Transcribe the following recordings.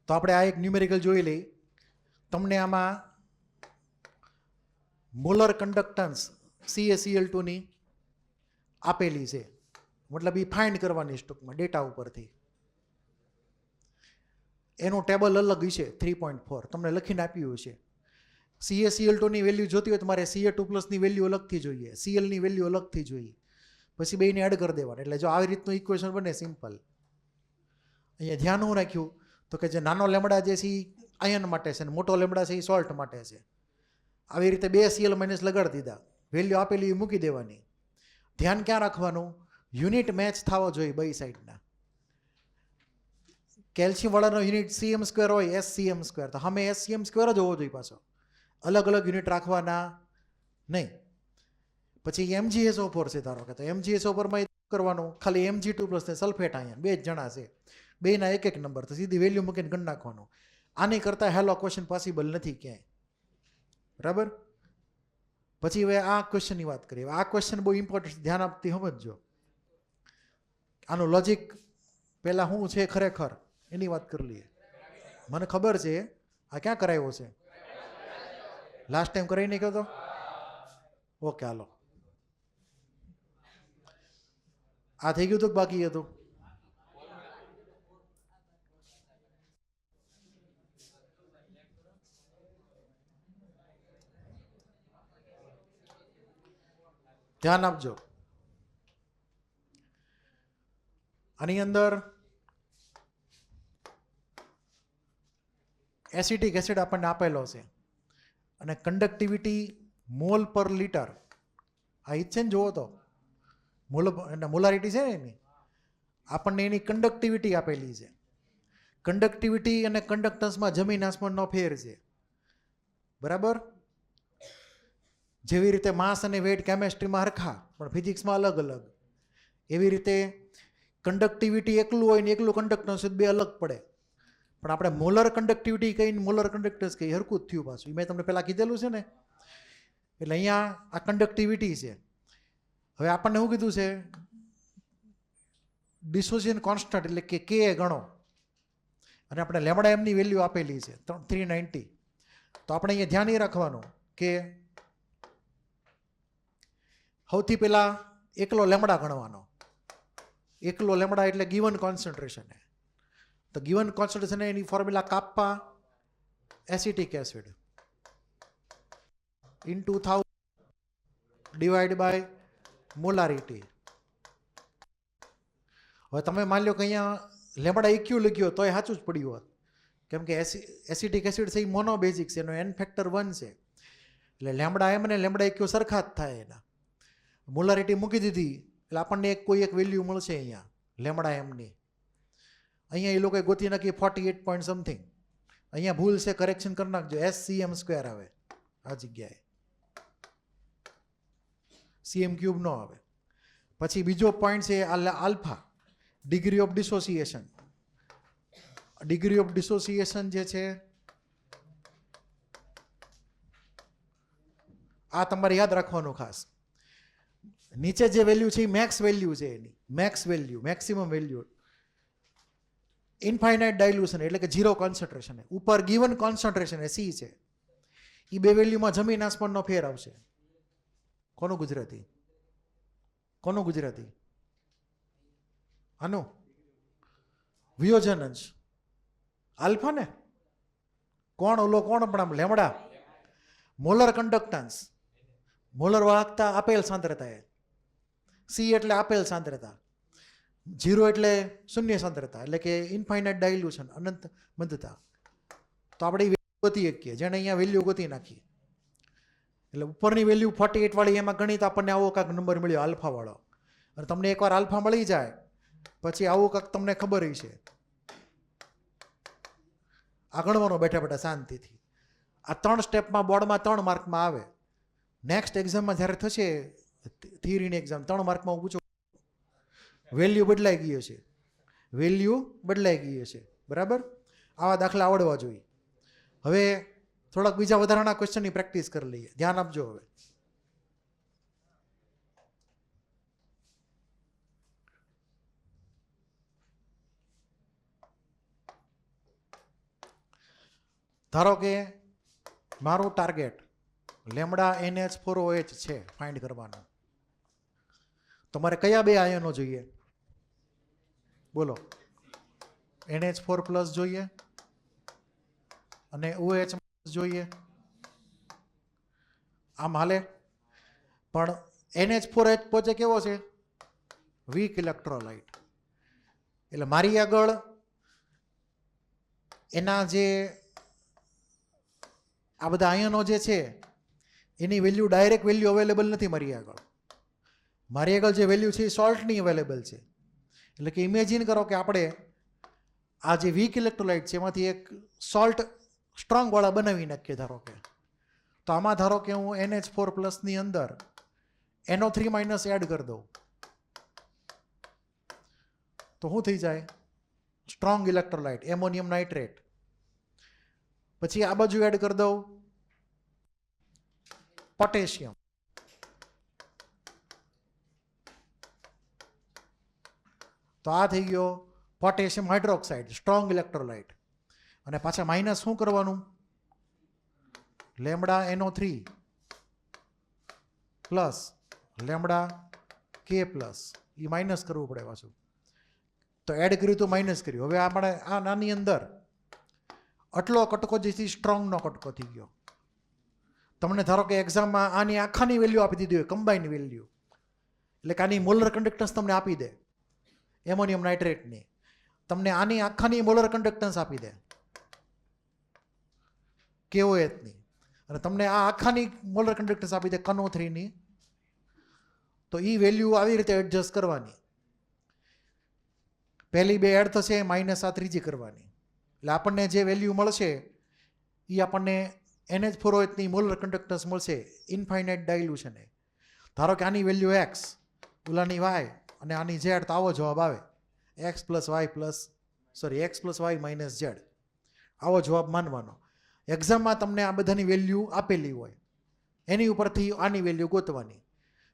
તો આપણે આ એક ન્યુમેરિકલ જોઈ લઈ. તમને આમાં મોલર કન્ડક્ટન્સ CaCl2 ની આપેલી છે, મતલબ એ ફાઇન્ડ કરવાની ટૂંકમાં ડેટા ઉપરથી. એનું ટેબલ અલગ છે 3.4 તમને લખીને આપ્યું છે. CaCl2 ની વેલ્યુ જોતી હોય તો મારે Ca2+ ની વેલ્યુ અલગથી જોઈએ, Cl ની વેલ્યુ અલગથી જોઈએ, પછી બેને એડ કરી દેવાના. એટલે જો આવી રીતનું ઇક્વેશન બને સિમ્પલ. અહીંયા ધ્યાન હું રાખ્યું તો કે જે નાનો લેમડા જે છે એ આયન માટે છે, ને મોટો લેમડા છે એ સોલ્ટ માટે છે. આવી રીતે 2 Cl- લગાડી દીધા, વેલ્યુ આપેલી એ મૂકી દેવાની. ધ્યાન ક્યાં રાખવાનું? યુનિટ મેચ થવો જોઈએ બે સાઈડના. કેલ્શિયમ વાળાનો યુનિટ Cm² હોય SCm², તો અમે SCm² જ હોવો જોઈએ પાછો, અલગ અલગ યુનિટ રાખવાના નહીં. પછી MgSO4 છે ધારો કે, તો MgSO4 માં કરવાનું ખાલી Mg2+ ને સલ્ફેટ આયન 2 જ જણા છે, બેના એક એક નંબર, તો સીધી વેલ્યુ મૂકીને ગણ નાખવાનું. આની કરતાં હેલો ક્વેશ્ચન પોસિબલ નથી ક્યાંય, બરાબર. પછી હવે આ ક્વેશ્ચનની વાત કરીએ. આ ક્વેશ્ચન બહુ ઇમ્પોર્ટન્ટ, ધ્યાન આપતી સમજજો. આનું લોજિક પહેલાં શું છે ખરેખર એની વાત કરી લઈએ. મને ખબર છે આ ક્યાં કરાવ્યો છે, લાસ્ટ ટાઈમ કરાવી નહીં કહો તો ઓકે હાલો. આ થઈ ગયું હતું કે બાકી હતું? ધ્યાન આપજો. આની અંદર એસિટિક એસિડ આપણને આપેલો છે અને કંડક્ટિવિટી મોલ પર લિટર આ ઈ છે ને, જુઓ તો મોલારિટી છે ને એની, આપણને એની કંડક્ટિવિટી આપેલી છે. કંડક્ટિવિટી અને કંડક્ટન્સમાં જમીન આસમાનનો ફેર છે, બરાબર. જેવી રીતે માસ અને વેટ કેમેસ્ટ્રીમાં હરખા પણ ફિઝિક્સમાં અલગ અલગ, એવી રીતે કંડક્ટિવિટી એકલું હોય ને એકલું કંડક્ટન્સ બે અલગ પડે. પણ આપણે મોલર કંડક્ટિવિટી કહીને મોલર કંડક્ટન્સ કહી, હરખું જ થયું પાછું. મેં તમને પહેલાં કીધેલું છે ને. એટલે અહીંયા આ કંડક્ટિવિટી છે. હવે આપણને શું કીધું છે? ડિસોસિએશન કોન્સ્ટન્ટ એટલે કે K ગણો, અને આપણે લેમડા એમની વેલ્યુ આપેલી છે 390. તો આપણે અહીંયા ધ્યાન એ રાખવાનું કે સૌથી પહેલાં એકલો લેમડા ગણવાનો. એકલો લેમડા એટલે ગિવન કોન્સન્ટ્રેશન. તો ગિવન કોન્સન્ટ્રેશન એની formula kappa acetic acid into 1000 divide by molarity. હવે તમે માની લો કે અહીંયા લેમડા ઇક્યુ લખ્યો તોય સાચું જ પડ્યું હોત, કેમ કે એસિટિક એસિડ છે એ મોનોબેઝિક છે, એનો N ફેક્ટર 1 છે. એટલે લેમડા એમ ને લેમડા ઇક્યુ સરખા જ થાય. એના મોલારિટી મૂકી દીધી એટલે આપણને કોઈ એક વેલ્યુ મળશે અહીંયા લેમડા એમની. અહીંયા એ લોકોએ ગોતી નાખી 48 પોઈન્ટ સમથિંગ. અહીંયા ભૂલ છે, કરેક્શન કરી નાખજો, SCm² આવે આ જગ્યાએ, Cm³ ન આવે. પછી બીજો પોઈન્ટ છે alpha, degree of dissociation. Degree of dissociation જે છે આ તમારે યાદ રાખવાનું ખાસ. નીચે જે વેલ્યુ છે એ મેક્સ વેલ્યુ છે, એની max value, maximum value. Infinite dilution એટલે કે 0 કોન્સન્ટ્રેશન. ઉપર ગિવન કોન્સન્ટ્રેશન એ C છે. એ બે વેલ્યુમાં જમીન આસમાનનો ફેર આવશે. કોનું ગુજરાતી? કોનું ગુજરાતી? આનું વિયોજન અંશ આલ્ફા ને કોણ ઓલો કોણ પણ આમ લેમડા. મોલર કંડક્ટન્સ, મોલર વાહકતા આપેલ સાંદ્રતા. C એટલે આપેલ સાંદ્રતા, 0 એટલે શૂન્ય સાંદ્રતા, એટલે કે ઇન્ફાઇનાઇટ ડાયલ્યુશન, અનંત મંદતા. તો આપણે ગોતી શકીએ, જેને અહીંયા વેલ્યુ ગોતી નાખી. એટલે ઉપરની વેલ્યુ 48 વાળી એમાં ગણિત આપણને આવો કાંક નંબર મળ્યો આલ્ફા વાળો. અને તમને એકવાર આલ્ફા મળી જાય પછી આવું કાંક તમને ખબર છે. આ ગણવાનો બેઠા બેઠા શાંતિથી. આ 3 સ્ટેપમાં બોર્ડમાં 3 માર્કમાં આવે. નેક્સ્ટ એક્ઝામમાં જ્યારે થશે થિયરીની એક્ઝામ 3 માર્કમાં પૂછો, વેલ્યુ બદલાઈ ગઈ છે, વેલ્યુ બદલાઈ ગઈ છે, બરાબર. આવા દાખલા આવડવા જોઈએ. હવે થોડાક બીજા વધારાના ક્વેશ્ચનની પ્રેક્ટિસ કરી લઈએ. ધ્યાન આપજો. હવે ધારો કે મારું ટાર્ગેટ લેમડા NH4OH છે ફાઇન્ડ કરવાનું. તમારે કયા બે આયનો જોઈએ? બોલો. NH4+ જોઈએ અને OH જોઈએ. આમ હાલે. પણ NH4H પોતે કેવો છે? Weak electrolyte. એટલે મારી આગળ એના જે આ બધા આયનો જે છે એની વેલ્યુ ડાયરેક્ટ વેલ્યુ અવેલેબલ નથી મારી આગળ. મારી આગળ જે વેલ્યુ છે એ સોલ્ટની અવેલેબલ છે. એટલે કે ઇમેજિન કરો કે આપણે આ જે વીક ઇલેક્ટ્રોલાઇટ છે એમાંથી એક સોલ્ટ સ્ટ્રોંગવાળા બનાવી નાખીએ ધારો કે. તો આમાં ધારો કે હું NH4+ ની અંદર NO3- એડ કરી દઉં તો શું થઈ જાય? Strong electrolyte ammonium nitrate. પછી આ બાજુ એડ કરી દઉં પોટેશિયમ. તો આ થઈ ગયો પોટેશિયમ હાઇડ્રોક્સાઇડ સ્ટ્રોંગ ઇલેક્ટ્રોલાઇટ. અને પાછા માઇનસ શું કરવાનું? Lambda NO3 plus lambda K+. એ માઇનસ કરવું પડે પાછું. તો એડ કર્યું તો માઇનસ કર્યું. હવે આપણે આ નાની અંદર આટલો કટકો જેથી સ્ટ્રોંગનો કટકો થઈ ગયો. તમને ધારો કે એક્ઝામમાં આની આખાની વેલ્યુ આપી દીધી હોય, કમ્બાઈન વેલ્યુ, એટલે કે આની મોલર કન્ડક્ટન્સ તમને આપી દે એમોનિયમ નાઇટ્રેટની. તમને આની આખાની મોલર કન્ડક્ટન્સ આપી દે KOHની, અને તમને આ આખાની મોલર કન્ડક્ટન્સ આપી દે NO3ની. તો એ વેલ્યુ આવી રીતે એડજસ્ટ કરવાની. પહેલી બે એડ થશે, માઇનસ આ ત્રીજી કરવાની. એટલે આપણને જે વેલ્યુ મળશે એ આપણને NH4OH ની મોલર કન્ડક્ટન્સ મળશે ઇન્ફાઇનાઇટ ડાયલ્યુશન. ધારો કે આની વેલ્યુ X, ઓલાની Y અને આની Z, તો આવો જવાબ આવે X + Y - Z. આવો જવાબ માનવાનો. એક્ઝામમાં તમને આ બધાની વેલ્યુ આપેલી હોય, એની ઉપરથી આની વેલ્યુ ગોતવાની.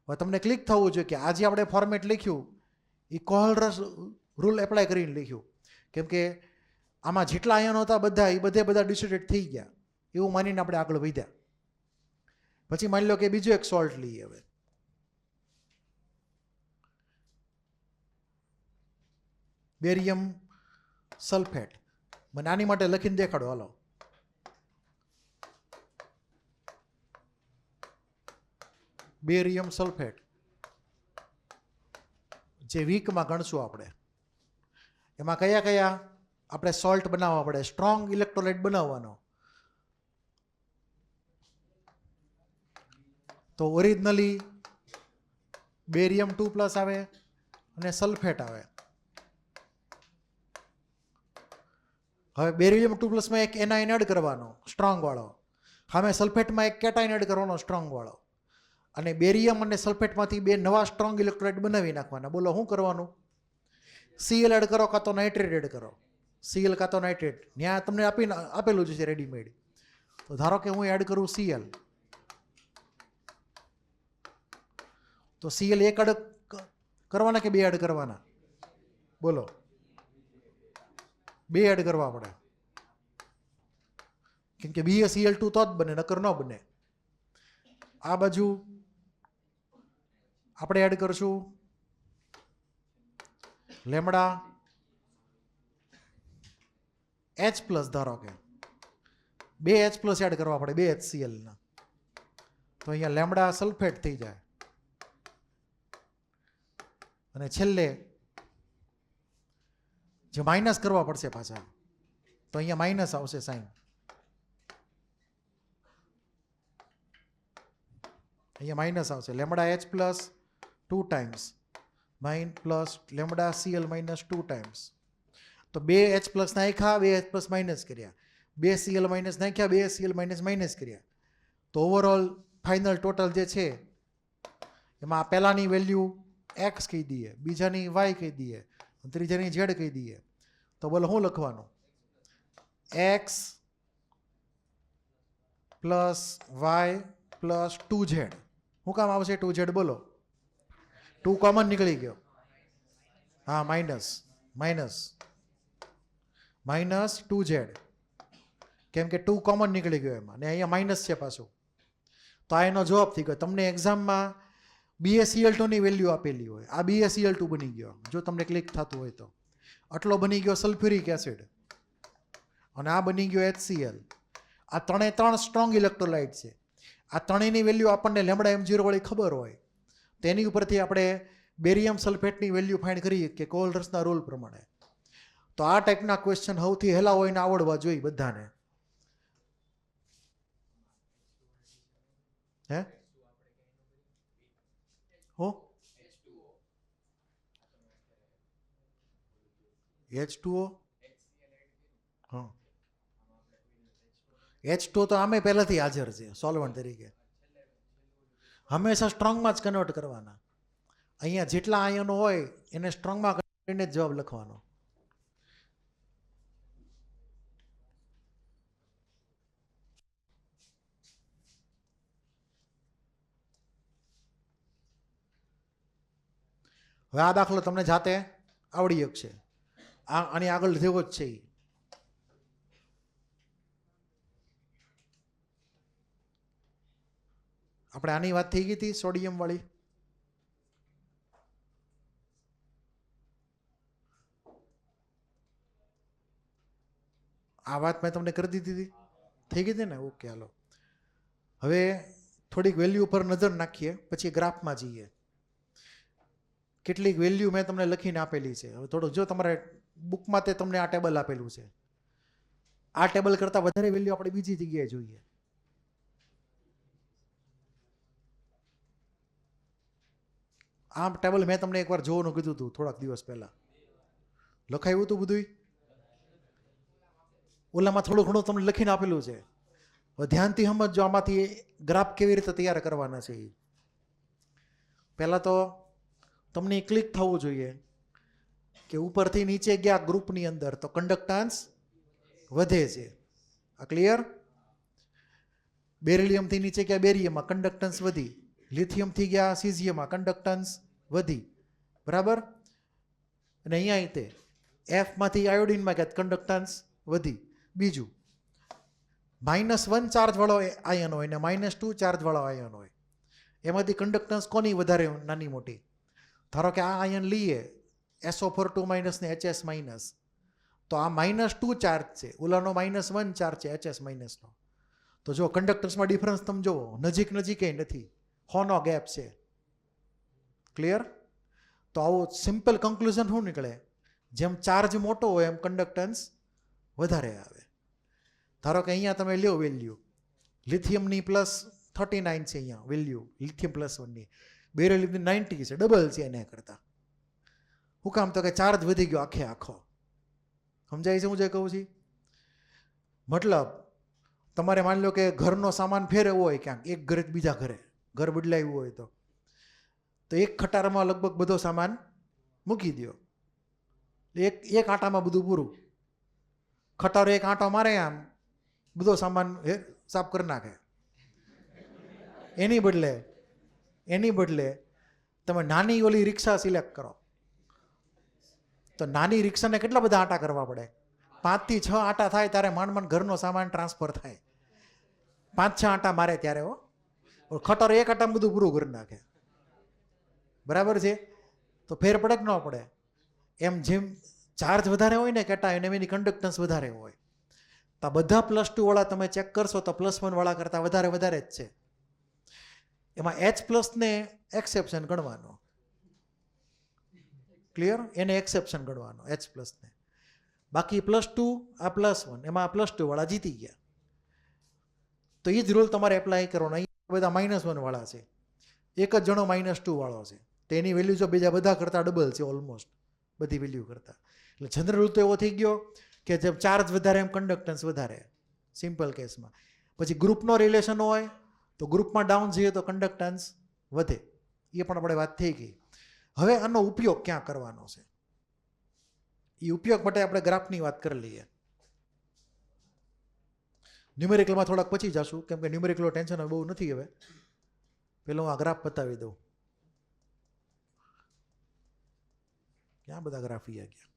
હવે તમને ક્લિક થવું જોઈએ કે આજે આપણે ફોર્મેટ લખ્યું એ કોહલરસ રૂલ એપ્લાય કરીને લખ્યું, કેમ કે આમાં જેટલા આયનો હતા બધા એ બધા ડિસોસિએટ થઈ ગયા એવું માનીને આપણે આગળ વધ્યા. પછી માની લો કે બીજો એક સોલ્ટ લઈએ. હવે બેરિયમ સલ્ફેટ. મને આની માટે લખીને દેખાડો હાલો. બેરિયમ સલ્ફેટ જે વીકમાં ગણશું આપણે, એમાં કયા કયા આપણે સોલ્ટ બનાવવા પડે? સ્ટ્રોંગ ઇલેક્ટ્રોલાઇટ બનાવવાનો. તો ઓરિજિનલી બેરિયમ 2+ આવે અને સલ્ફેટ આવે. હવે બેરિયમ 2+ માં એક એનાઇન એડ કરવાનો સ્ટ્રોંગ વાળો, સામે સલ્ફેટમાં એક કેટાઇન એડ કરવાનો સ્ટ્રોંગ વાળો, અને બેરિયમ અને સલ્ફેટમાંથી બે નવા સ્ટ્રોંગ ઇલેક્ટ્રોલાઇટ બનાવી નાખવાના. બોલો શું કરવાનું? Cl એડ કરો કાં તો નાઇટ્રેટ એડ કરો. Cl કાં તો નાઇટ્રેટ ત્યાં તમને આપેલું જ છે રેડીમેડ. તો ધારો કે હું એડ કરું Cl, તો Cl એક એડ કરવાના કે બે એડ કરવાના? બોલો. બે એડ કરવા પડે, કેમ કે BaCl2 તો જ બને, નકર ન બને. આ બાજુ આપણે એડ કરશું લેમડા H+. ધારો કે બે H+ એડ કરવા પડે, બે HCl ના. તો અહીંયા લેમડા સલ્ફેટ થઈ જાય. અને છેલ્લે જે માઇનસ કરવા પડશે પાછા, તો અહીંયા માઇનસ આવશે સાઇન. અહીંયા માઇનસ આવશે lambda H+ 2 times plus lambda Cl - 2 times. તો બે H+ નાખ્યા, બે H+ માઇનસ કર્યા, બે Cl માઇનસ નાખ્યા, બે Cl માઇનસ કર્યા. તો ઓવરઓલ ફાઇનલ ટોટલ જે છે એમાં પહેલાની વેલ્યુ X કહી દઈએ, બીજાની Y કહી દઈએ, ત્રીજાની Z કહી દઈએ. તો બોલો શું લખવાનું? X + Y + 2Z. શું કામ આવશે 2Z? બોલો. 2 કોમન નીકળી ગયો. હા, માઇનસ 2Z કેમ કે 2 કોમન નીકળી ગયો એમાં, ને અહીંયા માઇનસ છે પાછું. તો આ એનો જવાબ થઈ ગયો. તમને એક્ઝામમાં BaCl2 ની વેલ્યુ આપેલી હોય, આ BaCl2 બની ગયો, જો તમને ક્લિક થતું હોય તો. આટલો બની ગયો સલ્ફ્યુરિક એસિડ, અને આ બની ગયો HCl. આ ત્રણ સ્ટ્રોંગ ઇલેક્ટ્રોલાઇટ છે. આ ત્રણેયની વેલ્યુ આપણને λm0 વાળી ખબર હોય, તેની ઉપરથી આપણે બેરિયમ સલ્ફેટની વેલ્યુ ફાઇન્ડ કરીએ કે કોલરસના રૂલ પ્રમાણે. તો આ ટાઈપના ક્વેશ્ચન સૌથી હેલા હોય ને આવડવા જોઈએ બધાને. હે હો H2O, હા H2O તો આમે પહેલાથી હાજર છે સોલ્વન્ટ તરીકે. હંમેશા સ્ટ્રોંગમાં જ કન્વર્ટ કરવાના. અહીંયા જેટલા આયનો હોય એને સ્ટ્રોંગમાં કરીને જ જવાબ લખવાનો. હવે આ દાખલો તમને જાતે આવડી શકશે. આની આગળ જેવો જ છે. આપણે આની વાત થઈ ગઈ હતી સોડિયમ વાળી. આ વાત મેં તમને કરી દીધી હતી, થઈ ગઈ હતી ને? ઓકે, હાલો. હવે થોડીક વેલ્યુ પર નજર નાખીએ, પછી ગ્રાફમાં જઈએ. કેટલીક વેલ્યુ મેં તમને લખીને આપેલી છે. હવે થોડુંક જો તમારે બુકમાં તે તમને આ ટેબલ આપેલું છે, આ ટેબલ કરતાં વધારે વેલ્યુ આપણે બીજી જગ્યાએ જોઈએ. આ ટેબલ મેં તમને એકવાર જોવાનું કીધું હતું થોડાક દિવસ પહેલાં. લખાયું હતું બધું. ઓલામાં થોડું ઘણું તમને લખીને આપેલું છે. હવે ધ્યાનથી સમજો આમાંથી ગ્રાફ કેવી રીતે તૈયાર કરવાના છે. પહેલાં તો તમને ક્લિક થવું જોઈએ કે ઉપરથી નીચે ગયા ગ્રુપની અંદર તો કન્ડક્ટન્સ વધે છે. આ ક્લિયર? બેરિલિયમથી નીચે ગયા બેરિયમમાં કન્ડક્ટન્સ વધી, લિથિયમથી ગયા સીઝિયમમાં કન્ડક્ટન્સ વધી, બરાબર? અને અહીંયા તે એફમાંથી આયોડિનમાં ગયા કન્ડક્ટન્સ વધી. બીજું, -1 ચાર્જવાળો આયન હોય ને -2 ચાર્જવાળો આયન હોય, એમાંથી કન્ડક્ટન્સ કોની વધારે નાની મોટી? ધારો કે આ આયન લઈએ SO4 2- ને HS-, તો આ -2 ચાર્જ છે, ઓલાનો -1 ચાર્જ છે HS- નો. તો જો કંડક્ટન્સમાં ડિફરન્સ તમે જુઓ, નજીક નજીક નથી, હોનો ગેપ છે. ક્લિયર? તો આવું સિમ્પલ કન્ક્લુઝન શું નીકળે? જેમ ચાર્જ મોટો હોય એમ કન્ડક્ટન્સ વધારે આવે. ધારો કે અહીંયા તમે લ્યો વેલ્યુ, લિથિયમની +39 છે અહીંયા વેલ્યુ, લિથિયમ +1ની. બેરિલિયમની 90 છે, ડબલ છે એને કરતાં. શું કામ? તો કે ચાર્જ વધી ગયો આખે આખો. સમજાય છે હું જે કહું છું? મતલબ તમારે માની લો કે ઘરનો સામાન ફેરવવો હોય ક્યાંક, એક ઘરે બીજા ઘરે ઘર બદલાવ્યું હોય તો એક ખટારામાં લગભગ બધો સામાન મૂકી દો. એક આંટામાં બધું પૂરું. ખટારો એક આંટો મારે આમ બધો સામાન સાફ કરી નાખે. એની બદલે તમે નાની ઓલી રિક્ષા સિલેક્ટ કરો, તો નાની રિક્ષાને કેટલા બધા આંટા કરવા પડે? 5 થી 6 આંટા થાય ત્યારે માંડ ઘરનો સામાન ટ્રાન્સફર થાય. 5-6 આંટા મારે ત્યારે ખટારો એક આંટામાં બધું પૂરું કરી નાખે. બરાબર છે? તો ફેર પડે કે ન પડે? એમ જેમ ચાર્જ વધારે હોય ને કેટાયન, એમ એની કન્ડક્ટન્સ વધારે હોય. તો બધા +2 વાળા તમે ચેક કરશો તો +1 વાળા કરતાં વધારે જ છે. એમાં H+ ને એક્સેપ્શન ગણવાનો. ક્લિયર? એને એક્સેપ્શન ગણવાનો H+ ને. બાકી +2 આ +1, એમાં +2 વાળા જીતી ગયા. તો એ જ રૂલ તમારે એપ્લાય કરવાનો. અહીંયા બધા -1 વાળા છે, એક જ જણો -2 વાળો છે, તો એની વેલ્યુ જો બીજા બધા કરતાં ડબલ છે ઓલમોસ્ટ, બધી વેલ્યુ કરતાં. એટલે જનરલ રૂલ તો એવો થઈ ગયો કે જેમ ચાર્જ વધારે એમ કન્ડક્ટન્સ વધારે, સિમ્પલ કેસમાં. પછી ગ્રુપનો રિલેશન હોય તો ગ્રુપમાં ડાઉન જઈએ તો કન્ડક્ટન્સ વધે. એ પણ આપણે વાત થઈ ગઈ. હવે આનો ઉપયોગ ક્યાં કરવાનો છે? એ ઉપયોગ માટે આપણે ગ્રાફની વાત કરી લઈએ. ન્યુમેરિકલમાં થોડાક પછી જશું, કેમ કે ન્યુમેરિકલનો ટેન્શન બહુ નથી હવે. પેલો હું આ ગ્રાફ બતાવી દઉં. ક્યાં બધા ગ્રાફ ગયા?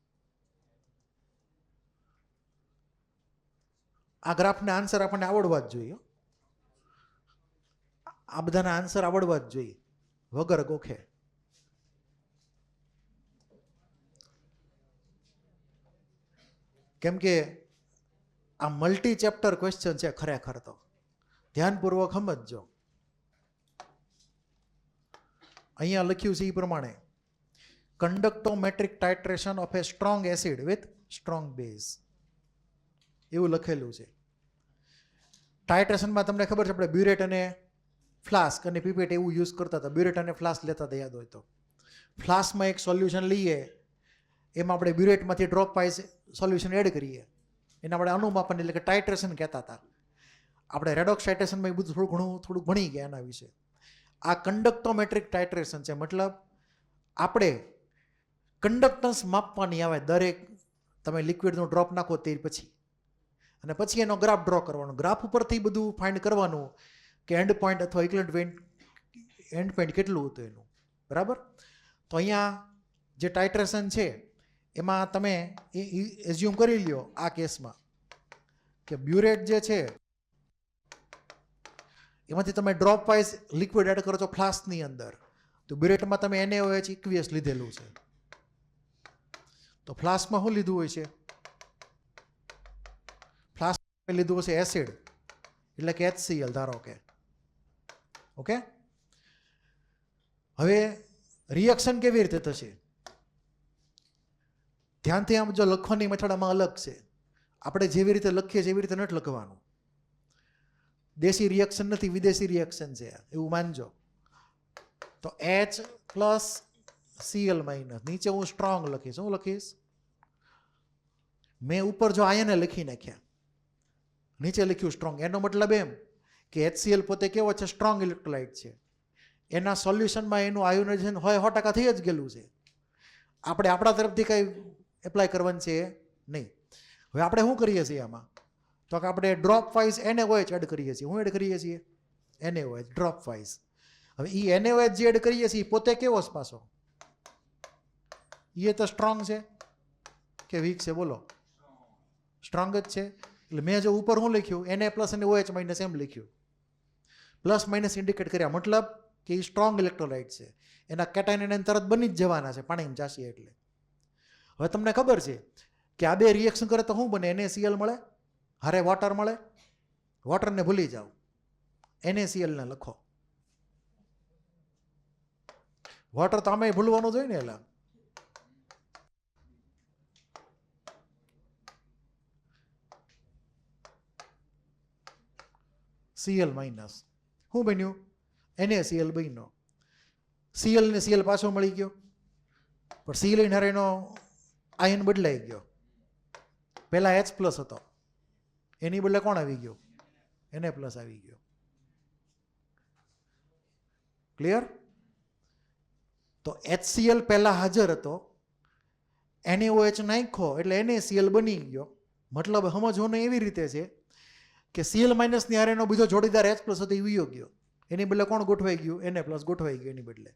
આ ગ્રાફના આન્સર આપણને આવડવા જ જોઈએ. આ બધાના આન્સર આવડવા જ જોઈએ વગર ગોખે. કેમ કે આ મલ્ટી ચેપ્ટર ક્વેશ્ચન છે ખરેખર. તો ધ્યાનપૂર્વક સમજજો. અહીંયા લખ્યું છે એ પ્રમાણે conductometric titration of a strong acid with strong base એવું લખેલું છે. ટાઇટ્રેશનમાં તમને ખબર છે આપણે બ્યુરેટ અને ફ્લાસ્ક અને પીપેટ એવું યુઝ કરતા હતા. બ્યુરેટ અને ફ્લાસ્ક લેતા હતા યાદ હોય તો. ફ્લાસ્કમાં એક સોલ્યુશન લઈએ, એમાં આપણે બ્યુરેટમાંથી ડ્રોપ વાઇઝ સોલ્યુશન એડ કરીએ, એને આપણે અનુમાપન એટલે કે ટાઇટ્રેશન કહેતા હતા. આપણે રેડોક્સ ટાઇટ્રેશનમાં એ બધું થોડુંક ભણી ગયા એના વિશે. આ કંડક્ટોમેટ્રિક ટાઇટ્રેશન છે, મતલબ આપણે કંડક્ટન્સ માપવાની આવે દરેક તમે લિક્વિડનો ડ્રોપ નાખો તે પછી, અને પછી એનો ગ્રાફ ડ્રો કરવાનો. ગ્રાફ ઉપરથી બધું ફાઇન્ડ કરવાનું કે એન્ડ પોઈન્ટ અથવા ઇક્વિવેલન્ટ એન્ડ પોઈન્ટ કેટલું હતું એનું. બરાબર. તો અહીંયા જે ટાઇટ્રેશન છે એમાં તમે એઝ્યુમ કરી લ્યો આ કેસમાં કે બ્યુરેટ જે છે એમાંથી તમે ડ્રોપ વાઇઝ લિક્વિડ એડ કરો છો ફ્લાસ્કની અંદર, તો બ્યુરેટમાં તમે NaOH ઇક્વિયસ લીધેલું છે. તો ફ્લાસ્કમાં શું લીધું હોય છે? ફ્લાસ્કમાં લીધું હશે એસિડ એટલે કે HCl ધારો કે. ઓકે. હવે રિએક્શન કેવી રીતે થશે? ધ્યાનથી આમ જો લખવાની મેથડ આમાં અલગ છે. આપણે જેવી રીતે લખીએ જેવી રીતે નથી લખવાનું. દેશી રિએક્શન નથી, વિદેશી રિએક્શન છે એવું માનજો. તો H+Cl માઇનસ, નીચે હું સ્ટ્રોંગ લખીશ. હું લખીશ, મેં ઉપર જો આયને લખી નાખ્યા, નીચે લખ્યું સ્ટ્રોંગ. એનો મતલબ એમ કે HCl પોતે કેવો છે? સ્ટ્રોંગ ઇલેક્ટ્રોલાઇટ છે. એના સોલ્યુશનમાં એનું આયોનાઇઝેશન 100% થઈ જ ગયેલું છે. આપણે આપણા તરફથી કંઈ એપ્લાય કરવાનું છે નહીં. હવે આપણે શું કરીએ છીએ આમાં? તો કે આપણે ડ્રોપ વાઇઝ NaOH એડ કરીએ છીએ. શું એડ કરીએ છીએ? NaOH drop wise. હવે એ NaOH જે એડ કરીએ છીએ પોતે કેવો છે પાછો? એ તો સ્ટ્રોંગ છે કે વીક છે? બોલો. સ્ટ્રોંગ જ છે. એટલે મેં જો ઉપર શું લખ્યું? Na પ્લસ અને OH માઇનસ એમ લખ્યું. પ્લસ માઇનસ ઇન્ડિકેટ કર્યા, મતલબ કે એ સ્ટ્રોંગ ઇલેક્ટ્રોલાઇટ છે. એના કેટાયન તરત બની જ જવાના છે પાણીમાં જાશી એટલે. હવે તમને ખબર છે કે આ બે રિએક્શન કરે તો શું બને? NaCl મળે, હારે વોટર મળે. વોટરને ભૂલી જાઓ, NaCl ને લખો. વોટર તો આમે ભૂલવાનું જોઈએ ને. એટલે Cl માઇનસ શું બન્યું? NaCl બન્યો. Cl ને Cl પાછો મળી ગયો, પણ Cl હારે એનો આયન બદલાઈ ગયો. પહેલા H પ્લસ હતો, એની બદલે કોણ આવી ગયો? Na પ્લસ આવી ગયો. ક્લિયર? તો HCl પહેલા હાજર હતો, NaOH નાખ્યો એટલે NaCl બની ગયો. મતલબ સમજવાનું એવી રીતે છે કે Cl માઇનસ ની હારેનો બીજો જોડીદાર H પ્લસ હતો એ વયો ગયો. એની બદલે કોણ ગોઠવાઈ ગયું? Na પ્લસ ગોઠવાઈ ગયું એની બદલે.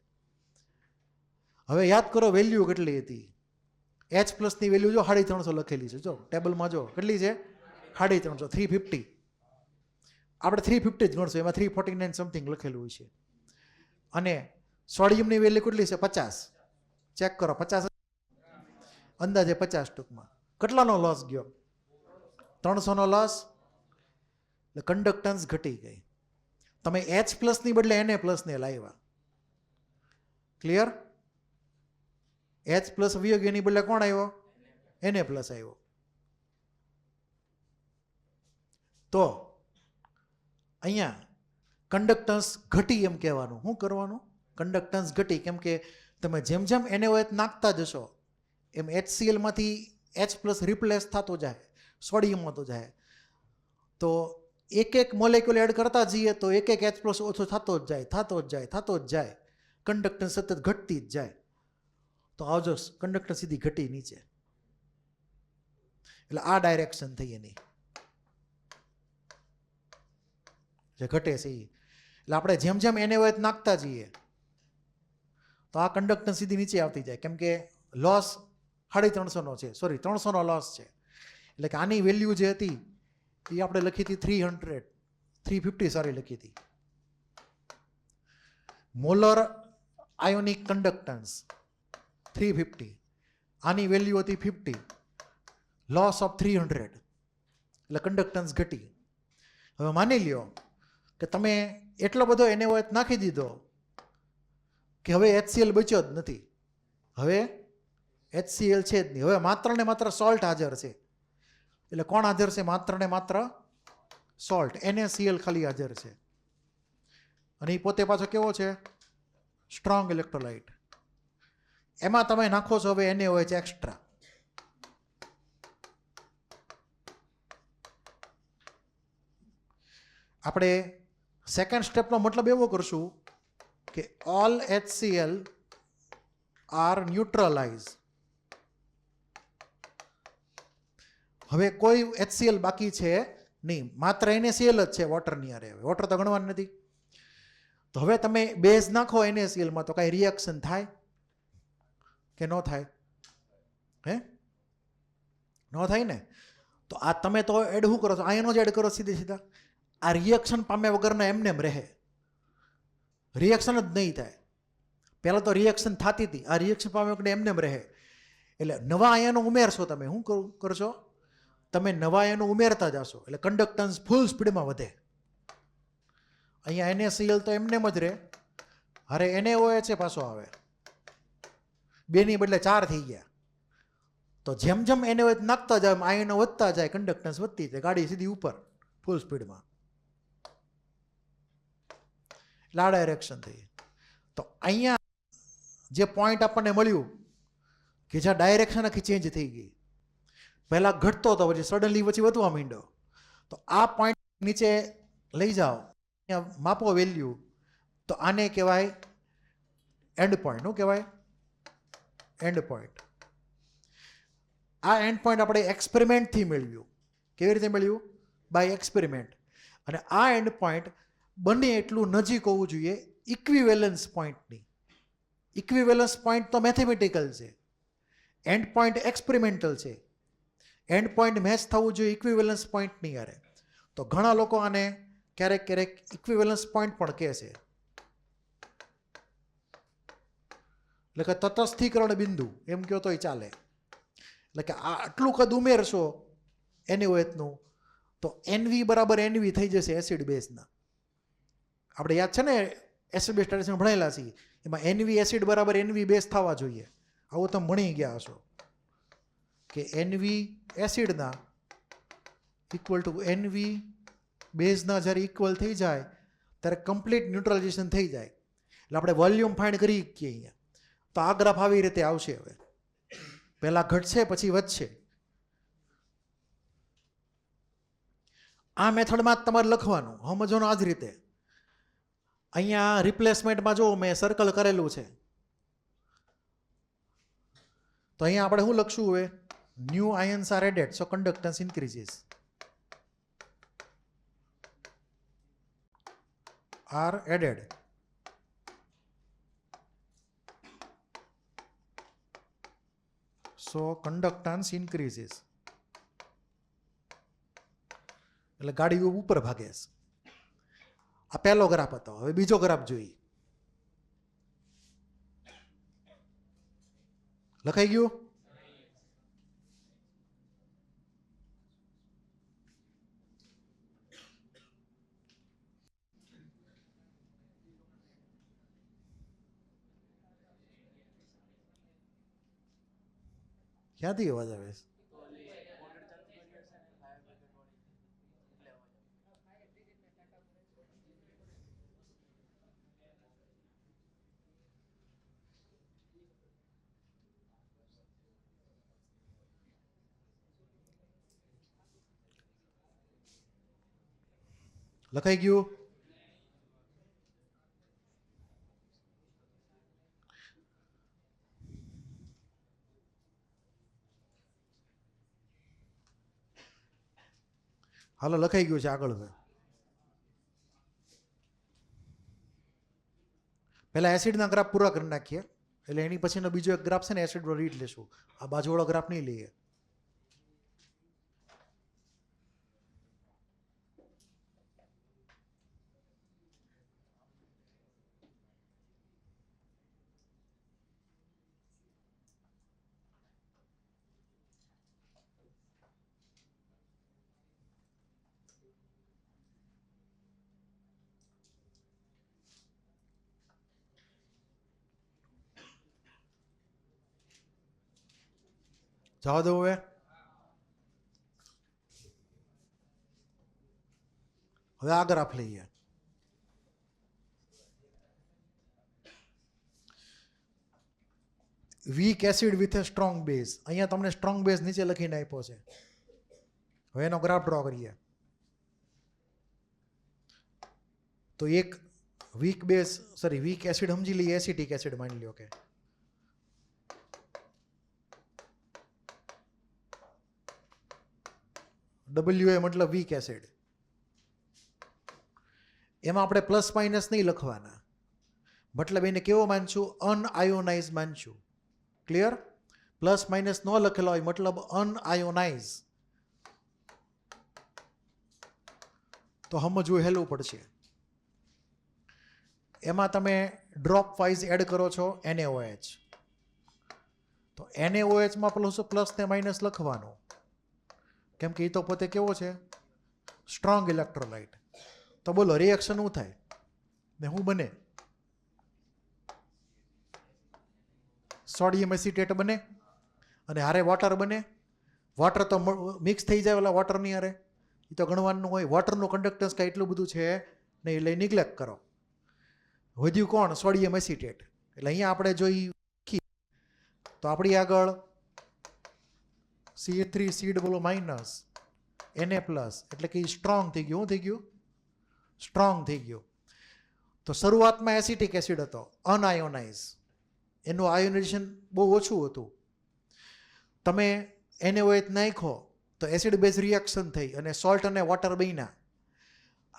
હવે યાદ કરો વેલ્યુ કેટલી હતી? H પ્લસની વેલ્યુ જો 350 લખેલી છે. જો ટેબલમાં જો કેટલી છે? 350, 350. આપણે 350 જ ગણશું, એમાં 349 સમથિંગ લખેલું છે. અને સોડિયમની વેલ્યુ કેટલી છે? 50. ચેક કરો, 50 અંદાજે 50 ટૂંકમાં. કેટલાનો લોસ ગયો? 300નો લોસ. એટલે કંડક્ટન્સ ઘટી ગઈ. તમે H પ્લસની બદલે Na પ્લસને લાવ્યા. ક્લિયર? H પ્લસ વિયોગીની બદલે કોણ આવ્યો? Na પ્લસ આવ્યો. તો અહીંયા કંડક્ટન્સ ઘટી એમ કહેવાનું. શું કરવાનું? કંડક્ટન્સ ઘટી. કેમ કે તમે જેમ જેમ NaOH નાખતા જશો એમ HCl માંથી H પ્લસ રિપ્લેસ થતો જાય, સોડિયમ થતો જાય. તો એક એક મોલેક્યુલ એડ કરતા જઈએ તો એક એક H પ્લસ ઓછો થતો જ જાય, થતો જ જાય, થતો જ જાય. કંડક્ટન્સ સતત ઘટતી જ જાય. તો આવજો, કંડક્ટન્સ સીધી ઘટી નીચે. એટલે આ ડાયરેક્શન થઈ એની જે ઘટે છે એ. એટલે આપણે જેમ જેમ NaOH નાખતા જઈએ તો આ કંડક્ટન્સ સીધી નીચે આવતી જાય. કેમ કે લોસ 350નો છે, સોરી 300નો લોસ છે. એટલે કે આની વેલ્યુ જે હતી એ આપણે લખી હતી 350 સારી લખી હતી. મોલર આયોનિક કન્ડક્ટન્સ 350, આની વેલ્યુ હતી 50, લોસ ઓફ 300, એટલે કન્ડક્ટન્સ ઘટી. હવે માની લ્યો કે તમે એટલો બધો NaOH નાખી દીધો કે હવે HCl બચ્યો જ નથી, હવે HCl છે જ નહીં, હવે માત્ર ને માત્ર સોલ્ટ હાજર છે. એટલે કોણ હાજર છે? માત્ર ને માત્ર સોલ્ટ, NaCl ખાલી હાજર છે. અને એ પોતે પાછો કેવો છે? Strong electrolyte. એમાં તમે નાખો છો હવે NaOH એક્સ્ટ્રા. આપણે સેકન્ડ સ્ટેપનો મતલબ એવો કરશું કે ઓલ HCl આર ન્યુટ્રલાઇઝ. હવે કોઈ HCl બાકી છે નહીં, માત્ર NaCl જ છે વોટરની હારે. હવે વોટર તો ગણવાનું નથી. તો હવે તમે બેઝ નાખો NaClમાં તો કાંઈ રિએક્શન થાય કે ન થાય? હે, ન થાય ને. તો આ તમે તો એડ શું કરો છો? આયનો જ એડ કરો સીધે સીધા. આ રિએક્શન પામ્યા વગરના એમને એમ રહે, રિએક્શન જ નહીં થાય. પહેલાં તો રિએક્શન થતી હતી, આ રિએક્શન પામ્યા વગર એમને એમ રહે. એટલે નવા આયનો ઉમેરશો તમે, શું કરશો? તમે નવા આયનો ઉમેરતા જશો એટલે કન્ડક્ટન્સ ફૂલ સ્પીડમાં વધે. અહીંયા NaCl તો એમને જ રહે, અરે NaOH પાછો આવે, 2 ની બદલે 4 થઈ ગયા. તો જેમ જેમ NaOH નાખતા જાય આયનો વધતા જાય, કન્ડક્ટન્સ વધતી જાય, ગાડી સીધી ઉપર ફૂલ સ્પીડમાં. એટલે આ ડાયરેક્શન થઈ. તો અહીંયા જે પોઈન્ટ આપણને મળ્યું કે જ્યાં ડાયરેક્શન આખી ચેન્જ થઈ ગઈ, પહેલાં ઘટતો હતો પછી સડનલી પછી વધવા માંડ્યો. તો આ પોઈન્ટ નીચે લઈ જાઓ, અહીંયા માપો વેલ્યુ, તો આને કહેવાય એન્ડ પોઈન્ટ. શું કહેવાય? End point. આ એન્ડ પોઈન્ટ આપણે એક્સપેરિમેન્ટથી મેળવ્યું. કેવી રીતે મેળવ્યું? By experiment. અને આ એન્ડ પોઈન્ટ બને એટલું નજીક હોવું જોઈએ ઇક્વિવેલન્સ પોઈન્ટની. ઇક્વિવેલન્સ પોઈન્ટ તો મેથેમેટિકલ છે, એન્ડ પોઈન્ટ એક્સપેરિમેન્ટલ છે. એન્ડ પોઈન્ટ મેચ થવું જોઈએ ઇક્વિવેલન્સ પોઈન્ટની યારે. તો ઘણા લોકો આને ક્યારેક ક્યારેક ઇક્વિવેલન્સ પોઈન્ટ પણ કહે છે, એટલે કે તટસ્થીકરણ બિંદુ એમ કહો તોય ચાલે. એટલે કે આટલું કદ ઉમેરશો NaOHનું તો NV બરાબર NV થઈ જશે એસિડ બેઝના. આપણે યાદ છે ને એસિડ બેઝ સ્ટાર્ટેશન ભણેલા છીએ, એમાં NV એસિડ બરાબર NV બેઝ થવા જોઈએ. આવું તમે ભણી ગયા હશો કે NV એસિડના ઇક્વલ ટુ NV બેઝના જ્યારે ઇક્વલ થઈ જાય ત્યારે કમ્પ્લીટ ન્યુટ્રલાઇઝેશન થઈ જાય. એટલે આપણે વોલ્યુમ ફાઇન્ડ કરી શકીએ અહીંયા. તો આ ગ્રાફ આવી રીતે આવશે. હવે પહેલાં ઘટશે પછી વધશે. આ મેથડમાં જ તમારે લખવાનું, સમજવાનું આ જ રીતે. અહીંયા રિપ્લેસમેન્ટમાં જો મેં સર્કલ કરેલું છે, તો અહીંયા આપણે શું લખશું? હવે ન્યૂ આયન્સ આર એડેડ સો કન્ડક્ટન્સ ઇન્ક્રીઝીસ. આર એડેડ સો કન્ડક્ટન્સ ઇન્ક્રીઝીસ. એટલે ગાડી ઉપર ભાગે છે. આ પહેલો ગ્રાફ હતો. હવે બીજો ગ્રાફ જોઈએ. લખાઈ ગયું? ક્યાંથી અવાજ આવે છે? લખાઈ ગયું? હાલો, લખાઈ ગયું છે. આગળ હવે પહેલા એસિડના ગ્રાફ પૂરા કરી નાખીએ, એટલે એની પછીનો બીજો એક ગ્રાફ છે ને એસિડ વાળો રીડ લેશું. આ બાજુવાળો ગ્રાફ નહીં લઈએ. જવા દો હવે. હવે આ ગ્રાફ લઈએ. Weak acid with a strong base. અહીંયા તમને સ્ટ્રોંગ બેઝ નીચે લખીને આપ્યો છે. હવે એનો ગ્રાફ ડ્રો કરીએ. તો એક વીક બેઝ વીક એસિડ સમજી લઈએ, એસિટિક એસિડ માની લ્યો કે WA મતલબ વીક એસિડ. એમાં આપણે પ્લસ માઇનસ નહીં લખવાના, મતલબ એને કેવો માનશું? અનઆયોનાઇઝ માનશું. ક્લિયર? પ્લસ માઇનસ ન લખેલો હોય મતલબ અનઆયોનાઇઝ. તો સમજવું હેલું પડશે. એમાં તમે ડ્રોપ વાઇઝ એડ કરો છો NaOH. તો NaOH માં પ્લસ ને માઇનસ લખવાનું, કેમ કે એ તો પોતે કેવો છે? Strong electrolyte. તો બોલો રિએક્શન શું થાય ને શું બને? સોડિયમ એસિટેટ બને અને હારે વોટર બને. વોટર તો મિક્સ થઈ જાય ઓલા વોટરની હારે, એ તો ગણવાનું હોય. વોટરનું કન્ડક્ટન્સ કાંઈ એટલું બધું છે નહીં, એટલે નિગ્લેક્ટ કરો. વધ્યું કોણ? Sodium acetate. એટલે અહીંયા આપણે જોઈ તો આપણી આગળ CH3 બોલો માઇનસ Na પ્લસ, એટલે કે સ્ટ્રોંગ થઈ ગયું. શું થઈ ગયું? સ્ટ્રોંગ થઈ ગયું. તો શરૂઆતમાં એસિટિક એસિડ હતો, અનઆયોનાઇઝ. એનું આયોનાઇઝેશન બહુ ઓછું હતું. તમે NaOH નાખો તો એસિડ બેઝ રિએક્શન થઈ અને સોલ્ટ અને વોટર બન્યા.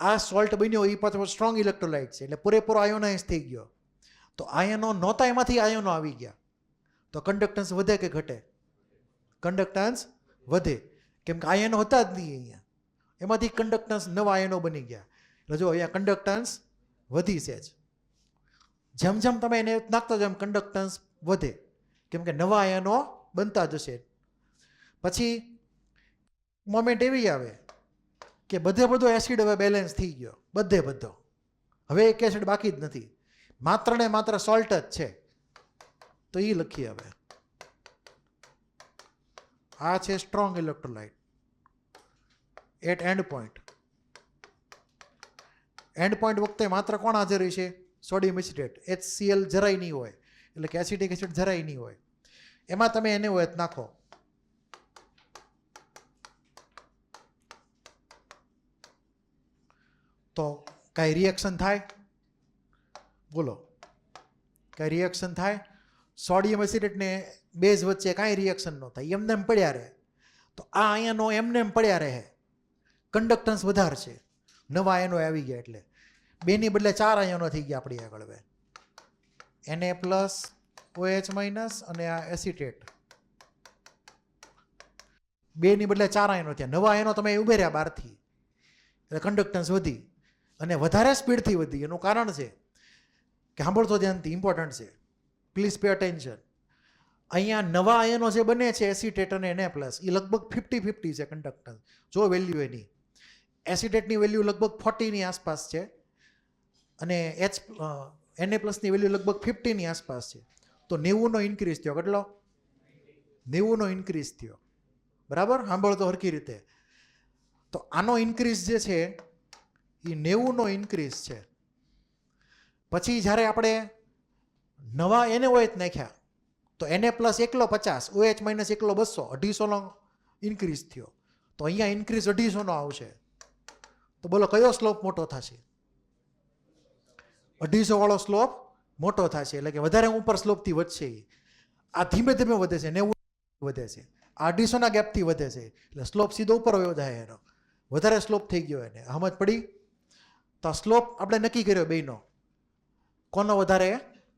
આ સોલ્ટ બન્યો એ પાછો સ્ટ્રોંગ ઇલેક્ટ્રોલાઇટ છે, એટલે પૂરેપૂરો આયોનાઇઝ થઈ ગયો. તો આયનો નહોતા, એમાંથી આયનો આવી ગયા. તો કન્ડક્ટન્સ વધે કે ઘટે? કન્ડક્ટન્સ વધે, કેમ કે આયનો હતા જ નહીં અહીંયા. એમાંથી કન્ડક્ટન્સ નવા આયનો બની ગયા. એટલે જો અહીંયા કન્ડક્ટન્સ વધી છે જ. જેમ જેમ તમે એને નાખતો જેમ કન્ડક્ટન્સ વધે, કેમ કે નવા આયનો બનતા જશે. પછી મોમેન્ટ એવી આવે કે બધો એસિડ હવે બેલેન્સ થઈ ગયો, બધો. હવે એક એસિડ બાકી જ નથી, માત્ર ને માત્ર સોલ્ટ જ છે. તો એ લખીએ હવે. આ છે strong electrolyte at end point. End point વખતે માત્ર કોણ હાજર છે? Sodium acetate. HCl જરાય નહીં હોય, એટલે કે એસિટિક એસિડ જરાય નહીં હોય. એમાં તમે NaOH નાખો. તો કાંઈ રિએક્શન થાય? બોલો, કાંઈ રિએક્શન થાય? સોડિયમ એસિટેટ ને બેઝ વચ્ચે કાંઈ રિએક્શન ન થાય, એમને એમ પડ્યા રહે. તો આ આયનો એમને એમ પડ્યા રહે, કન્ડક્ટન્સ વધારે છે. નવા આયનો આવી ગયા, એટલે બેની બદલે 4 આયનો થઈ ગયા આપણી આગળ. હવે Na પ્લસ OH માઇનસ અને આ એસિટેટ, બેની બદલે 4 આયનો થયા. નવા આયનો તમે ઉમેર્યા બહારથી, એટલે કન્ડક્ટન્સ વધી અને વધારે સ્પીડથી વધી. એનું કારણ છે કે સાંભળતો ધ્યાનથી, ઇમ્પોર્ટન્ટ છે, પ્લીઝ પે અટેન્શન. અહીંયા નવા આયનો જે બને છે એસિટેટ અને Na પ્લસ, એ લગભગ 50-50 છે કન્ડક્ટન્સ. જો વેલ્યુ એની એસિટેટની વેલ્યુ લગભગ 40ની આસપાસ છે અને Na પ્લસની વેલ્યુ લગભગ 50ની આસપાસ છે. તો 90નો ઇન્ક્રીઝ થયો. કેટલો? 90નો ઇન્ક્રીઝ થયો. બરાબર? સાંભળતો હરખી રીતે. તો આનો ઇન્ક્રીઝ જે છે એ 90નો ઇન્ક્રીઝ છે. પછી જ્યારે આપણે નવા NaOH નાખ્યા તો Na પ્લસ એકલો 50, OH માઇનસ એકલો 200, 250નો ઇન્ક્રીઝ થયો. તો અહીંયા ઇન્ક્રીઝ 250નો આવશે. તો બોલો કયો સ્લોપ મોટો થશે? 250 વાળો સ્લોપ મોટો થશે, એટલે કે વધારે ઉપર સ્લોપથી વધશે. આ ધીમે ધીમે વધે છે, 90 વધે છે. આ 250ના ગેપથી વધે છે, એટલે સ્લોપ સીધો ઉપર વયો જાય. એનો વધારે સ્લોપ થઈ ગયો. એને સમજ પડી? તો સ્લોપ આપણે નક્કી કર્યો બેનો, કોનો વધારે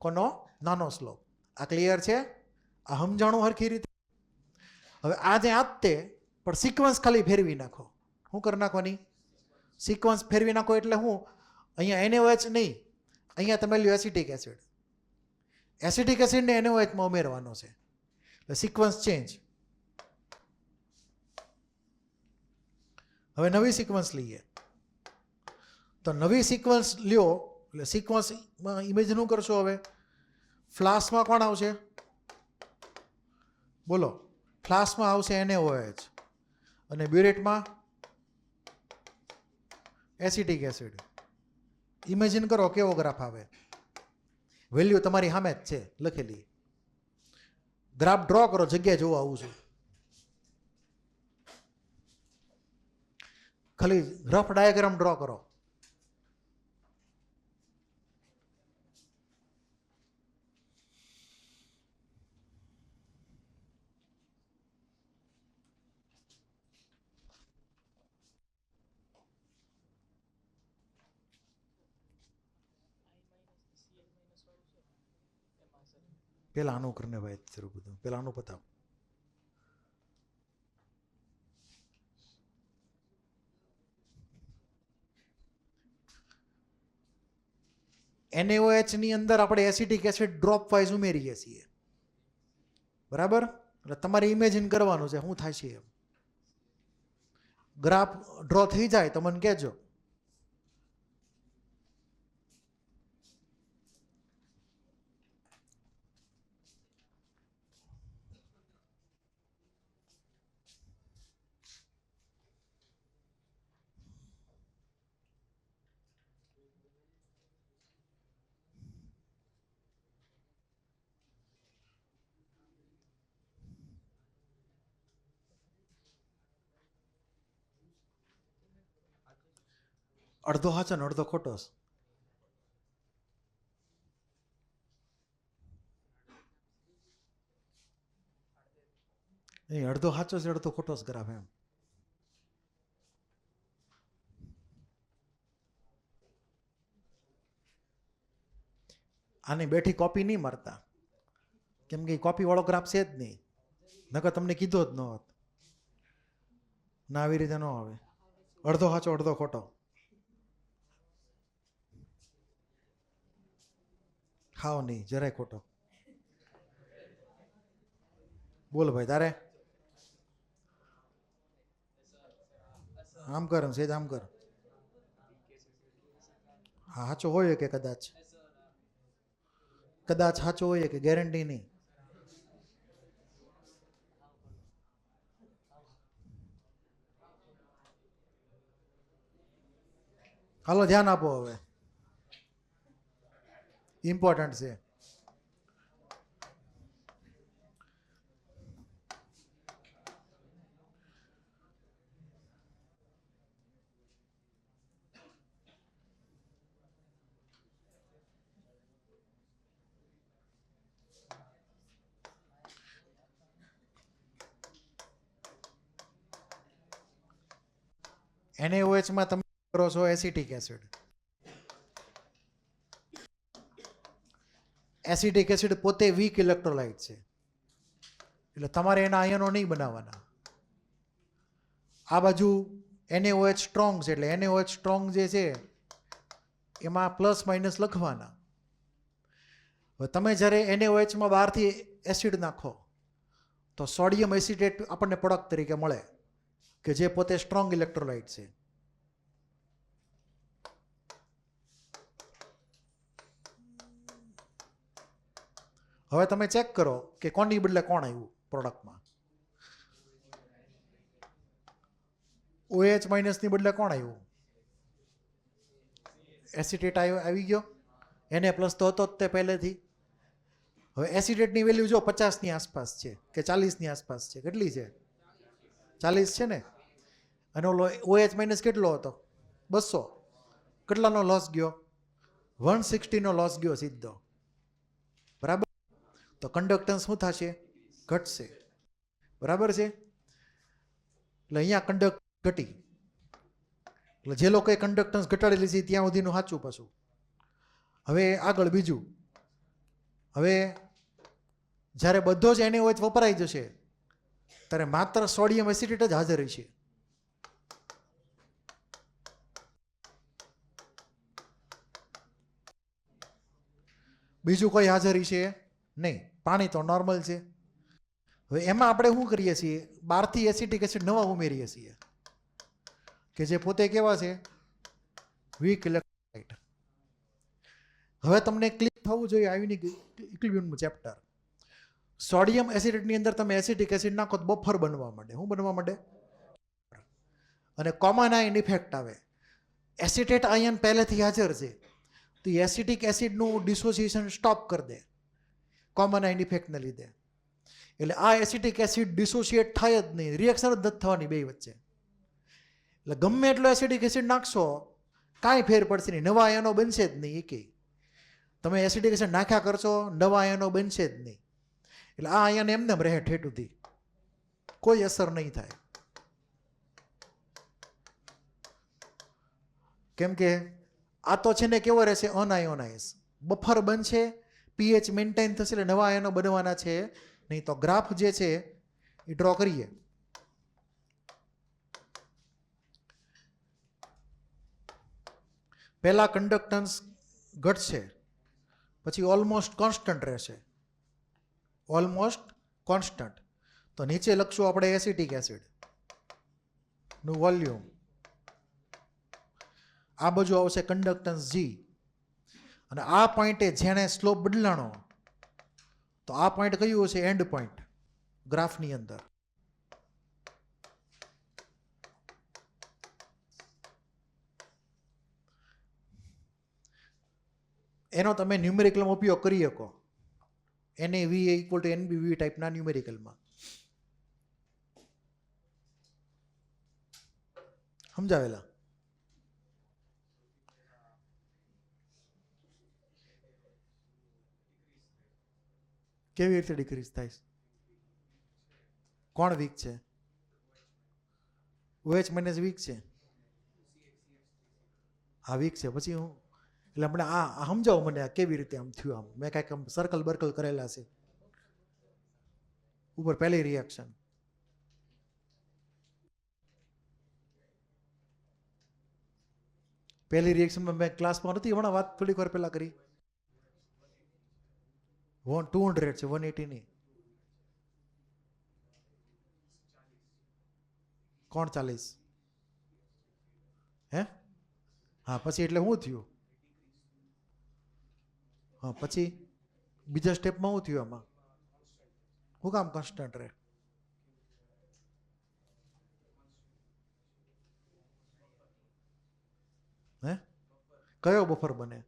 કોનો નાનો સ્લોપ. આ ક્લિયર છે? આ સમજાણું હરખી રીતે? હવે આ જે તે પણ સિક્વન્સ ખાલી ફેરવી નાખો. શું કરી નાખવાની? સિક્વન્સ ફેરવી નાખો. એટલે હું અહીંયા NaOH નહીં, અહીંયા તમે લ્યો એસિટિક એસિડ. એસિટિક એસિડને NaOHમાં ઉમેરવાનો છે, એટલે સિક્વન્સ ચેન્જ. હવે નવી સિક્વન્સ લઈએ. તો નવી સિક્વન્સ લ્યો, એટલે સિક્વન્સમાં ઇમેજિન શું કરશો? હવે ફ્લાસ્કમાં કોણ આવશે? બોલો, ફ્લાસ્કમાં આવશે NaOH અને બ્યુરેટમાં એસિટિક એસિડ. ઇમેજિન કરો કેવો ગ્રાફ આવે. વેલ્યુ તમારી સામે જ છે લખેલી. ગ્રાફ ડ્રો કરો, જગ્યાએ જોવા આવું છું. ખાલી રફ ડાયાગ્રામ ડ્રો કરો. પેલા આનું કરીને ભાઈ શરૂ બધું. પેલા આનું પતાવ. NaOH ની અંદર આપણે એસિટિક એસિડ ડ્રોપ વાઇઝ ઉમેરીએ છીએ. બરાબર? એટલે તમારે ઇમેજિન કરવાનું છે શું થાય છે એમ. ગ્રાફ ડ્રો થઈ જાય તો મને કહેજો. અડધો સાચો ને અડધો ખોટો. નહીં, અડધો સાચો છે અડધો ખોટો જ ગ્રાફ એમ. આની બેઠી કોપી નહીં મારતા, કેમ કે કોપી વાળો ગ્રાફ છે જ નહીં. નકર તમને કીધો જ ન હોત. ના, આવી રીતે ન આવે. અડધો સાચો અડધો ખોટો. ખાઓ નહીં, જરાય ખોટો. બોલ ભાઈ તારે. આમ કર, સેજ આમ કર. હા, સાચો હોય કે કદાચ સાચો હોય કે ગેરંટી નહીં. હાલો ધ્યાન આપો હવે, ઇમ્પોર્ટન્ટ છે. NaOH માં તમે કરો છો એસિટિક એસિડ. એસિટિક એસિડ પોતે વીક ઇલેક્ટ્રોલાઇટ છે, એટલે તમારે એના આયનો નહીં બનાવવાના. આ બાજુ NaOH સ્ટ્રોંગ છે, એટલે NaOH સ્ટ્રોંગ જે છે એમાં પ્લસ માઇનસ લખવાના. હવે તમે જ્યારે NaOH માં બહારથી એસિડ નાખો તો સોડિયમ એસિટેટ આપણને પ્રોડક્ટ તરીકે મળે, કે જે પોતે સ્ટ્રોંગ ઇલેક્ટ્રોલાઇટ છે. હવે તમે ચેક કરો કે કોની બદલે કોણ આવ્યું પ્રોડક્ટમાં. OH માઇનસની બદલે કોણ આવ્યું? એસિટેટ આવી ગયો. Na પ્લસ તો હતો જ તે પહેલેથી. હવે એસિટેટની વેલ્યુ જો 50ની આસપાસ છે કે 40ની આસપાસ છે. કેટલી છે? 40 છે ને. અને ઓલો OH માઇનસ કેટલો હતો? 200. કેટલાનો લોસ ગયો? 160 નો લોસ ગયો સીધો. બરાબર? તો કન્ડક્ટન્સ શું થશે? ઘટશે. બરાબર છે? એટલે અહીંયા કન્ડક્ટ ઘટી. એટલે જે લોકોએ કન્ડક્ટન્સ ઘટાડેલી છે ત્યાં સુધીનું સાચું પાછું. હવે આગળ બીજું. હવે જ્યારે બધો જ NaOH વપરાઈ જશે ત્યારે માત્ર સોડિયમ એસિટેટ જ હાજર છે. બીજું કોઈ હાજરી છે નહીં. પાણી તો નોર્મલ છે. હવે એમાં આપણે શું કરીએ છીએ? બહારથી એસિટિક એસિડ નવા ઉમેરીએ છીએ કે જે પોતે કેવા છે? Weak electrolyte. હવે તમને ક્લિક થવું જોઈએ આયુનિક ઇક્વિલિબ્રિયમનું ચેપ્ટર. સોડિયમ એસિડની અંદર તમે એસિટિક એસિડ નાખો તો બફર બનવા માંડે. શું બનવા માંડે? અને કોમન આયન ઇફેક્ટ આવે. એસિટેટ આયન પહેલેથી હાજર છે તો એસિટિક એસિડનું ડિસોસિએશન સ્ટોપ કરી દે કોમન આયન ઇફેક્ટને લીધે. એટલે આ એસિટિક એસિડ ડિસોસિએટ થાય જ નહીં, રિએક્શન જ નથી થવાની બે વચ્ચે. એટલે ગમે એટલો એસિડિક એસિડ નાખશો કાંઈ ફેર પડશે નહીં, નવા આયનો બનશે જ નહીં. એકે તમે એસિડિક એસિડ નાખ્યા કરશો નવા આયનો બનશે જ નહીં. એટલે આ આયન એમને રહે ઠેઠુંથી, કોઈ અસર નહીં થાય. કેમ કે આ તો છે ને કેવો રહેશે? અનઆયોનાઇઝ બફર બનશે, પીએચ મેન્ટેન થશે, એટલે નવા આયનો બનવાના છે નહીં. તો ગ્રાફ જે છે એ ડ્રો કરીએ. પહેલા કન્ડક્ટન્સ ઘટશે, પછી ઓલમોસ્ટ કોન્સ્ટન્ટ રહેશે. Almost constant. તો નીચે લખશું આપણે એસિટિક એસિડ નું વોલ્યુમ, આ બાજુ આવશે કન્ડક્ટન્સ G, અને આ પોઈન્ટે જેને સ્લોપ બદલાણો તો આ પોઈન્ટ કયું હશે? એન્ડ પોઈન્ટ ગ્રાફની અંદર. એનો તમે ન્યુમેરિકલમાં ઉપયોગ કરી શકો. NaV ઇક્વલ ટુ NbV ટાઈપના ન્યુમેરિકલમાં. સમજાવેલા? કેવી રીતે ડિક્રીઝ થાય? કોણ વીક છે? OH માઇનસ વીક છે. આ વીક છે. પછી હું એટલે હમણાં આ સમજાવો મને આ કેવી રીતે આમ થયું. આમ મેં કાંઈક આમ સર્કલ બર્કલ કરેલા છે ઉપર. પહેલી રિએક્શન માં મેં ક્લાસમાં નથી હમણાં વાત થોડીક વાર પહેલા કરી. 200 છે, 180 નહીં. કોણ 40? હે? હા, પછી એટલે શું થયું? હા, પછી બીજા સ્ટેપમાં શું થયું? આમાં શું કામ કોન્સ્ટન્ટ રહે? હે? કયો બફર બને?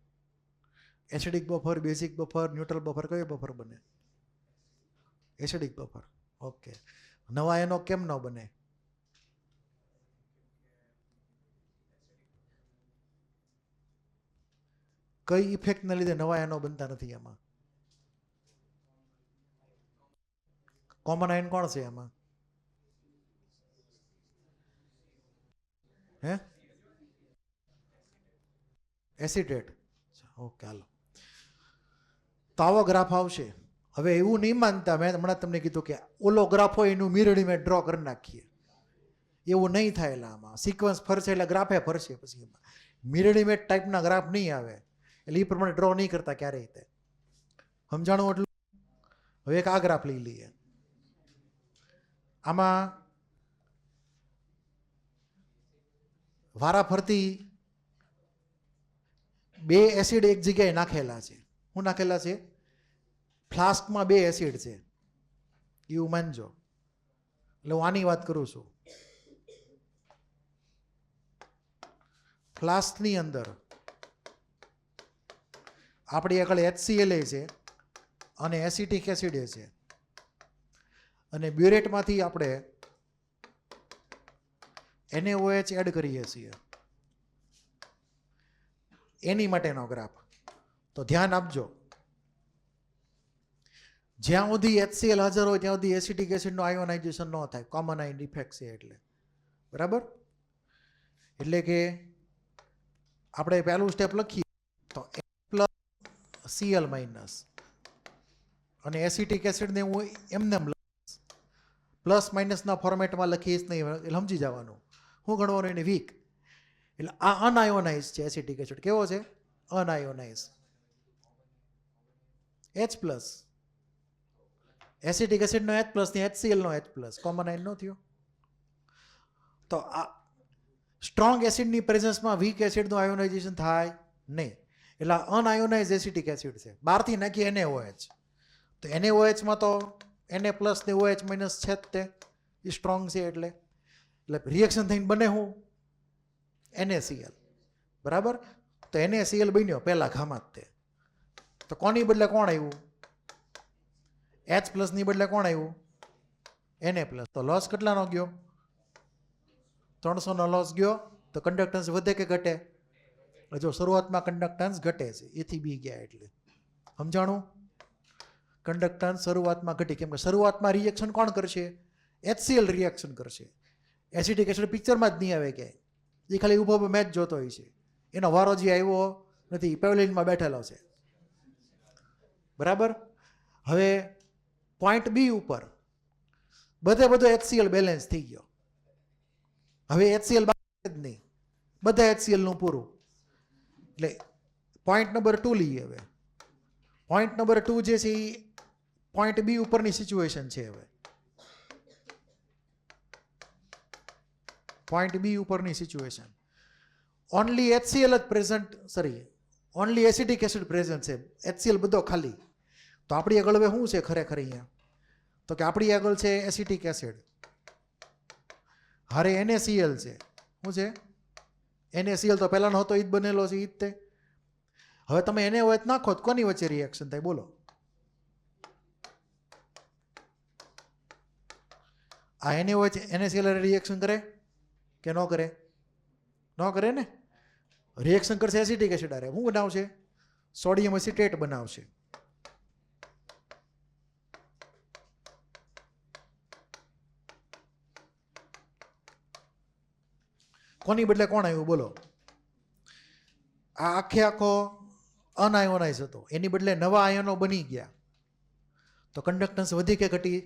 Acidic buffer, basic buffer, neutral buffer? કયો બફર બને? Acidic buffer. ઓકે. નવા એનો કેમ ન બને? કઈ ઇફેક્ટને લીધે નવા એનો બનતા નથી? એમાં કોમન આયન કોણ છે એમાં? હે? એસિટેટ. ઓકે, હાલો. તો આવો ગ્રાફ આવશે. હવે એવું નહીં માનતા, મેં હમણાં તમને કીધું કે ઓલો ગ્રાફ હોય એનું મિરર ઇમેજ ડ્રો કરી નાખીએ. એવું નહીં થાય. આમાં સિક્વન્સ ફરશે એટલે ગ્રાફે ફરશે. પછી એમાં મિરર ઇમેજ ટાઈપના ગ્રાફ નહીં આવે. એટલે એ પ્રમાણે ડ્રો નહીં કરતા ક્યારેય. તે સમજાણું એટલું? હવે એક આ ગ્રાફ લઈ લઈએ. આમાં વારા ફરતી બે એસિડ એક જગ્યાએ નાખેલા છે. શું નાખેલા છે? ફ્લાસ્કમાં બે એસિડ છે એવું માનજો. એટલે હું આની વાત કરું છું. ફ્લાસ્કની અંદર આપણી આગળ HCl છે અને એસિટિક એસિડ છે, અને બ્યુરેટમાંથી આપણે NaOH એડ કરીએ છીએ. એની માટેનો ગ્રાફ. તો ધ્યાન આપજો, જ્યાં સુધી HCl હાજર હોય ત્યાં સુધી એસિટિક એસિડનું આયોનાઇઝેશન ન થાય. કોમન આયન ઇફેક્ટ છે એટલે. બરાબર? એટલે કે આપણે પહેલું સ્ટેપ લખીએ તો Cl માઇનસ, અને એસિટિક એસિડને હું એમને પ્લસ માઇનસના ફોર્મેટમાં લખીશ નહીં. એટલે સમજી જવાનું શું ગણવાનું એને? વીક. એટલે આ અનઆયોનાઇઝ છે એસિટિક એસિડ. કેવો છે? અનઆયોનાઇઝ. H plus. એસિટિક એસિડનો H પ્લસ ને HClનો H પ્લસ. કોમન આયન નો થયો. તો આ સ્ટ્રોંગ એસિડની પ્રેઝન્સમાં વીક એસિડનું આયોનાઇઝેશન થાય નહીં. એટલે અનઆયોનાઇઝ એસિટિક એસિડ છે. બહારથી નાખીએ NaOH. તો NaOHમાં તો Na પ્લસ ને OH માઇનસ છે જ તે એ સ્ટ્રોંગ છે એટલે રિએક્શન થઈને બને હું NaCl બરાબર. તો NaCl બન્યો પહેલા ઘામાં જ તે. તો કોની બદલે કોણ આવ્યું? H પ્લસની બદલે કોણ આવ્યું? Na plus. તો લોસ કેટલાનો ગયો? 300નો લોસ ગયો. તો કન્ડક્ટન્સ વધે કે ઘટે? જો શરૂઆતમાં કન્ડક્ટન્સ ઘટે છે એથી બી ગયા એટલે સમજાણું. કન્ડક્ટન્સ શરૂઆતમાં ઘટી કેમ કે શરૂઆતમાં રિએક્શન કોણ કરશે? HCl રિએક્શન કરશે. એસિડિક એસિડ પિક્ચરમાં જ નહીં આવે ક્યાંય, એ ખાલી ઊભો મેચ જોતો હોય છે. એનો વારો જે આવ્યો નથી, પેવેલિનમાં બેઠેલો છે બરાબર. હવે પોઈન્ટ બી ઉપર બધો HCl બેલેન્સ થઈ ગયો. હવે HCl બાકી જ નહીં, બધા HCl નું પૂરું. એટલે પોઈન્ટ નંબર 2 લઈએ. હવે પોઈન્ટ નંબર 2 જે છે એ પોઈન્ટ બી ઉપરની સિચ્યુએશન છે. હવે પોઈન્ટ બી ઉપરની સિચ્યુએશન ઓનલી HCl જ present, sorry only acidic acid present છે, HCl બધો ખાલી. તો આપણી આગળ હવે શું છે ખરેખર અહીંયા? તો કે આપણી આગળ છે એસિટિક એસિડ, હારે NaCl છે. શું છે? NaCl તો પહેલાનો હતો એ જ બનેલો છે, એ જ તે. હવે તમે NaOH નાખો તો કોની વચ્ચે રિએક્શન થાય બોલો? આ NaOH NaCl રિએક્શન કરે કે ન કરે? ન કરે ને. રિએક્શન કરશે એસિટિક એસિડ હારે. શું બનાવશે? સોડિયમ એસિટેટ બનાવશે. કોની બદલે કોણ આવ્યું બોલો? આ આખો અનઆયોનાઇઝ હતો, એની બદલે નવા આયનો બની ગયા. તો કન્ડક્ટન્સ વધી કે ઘટી?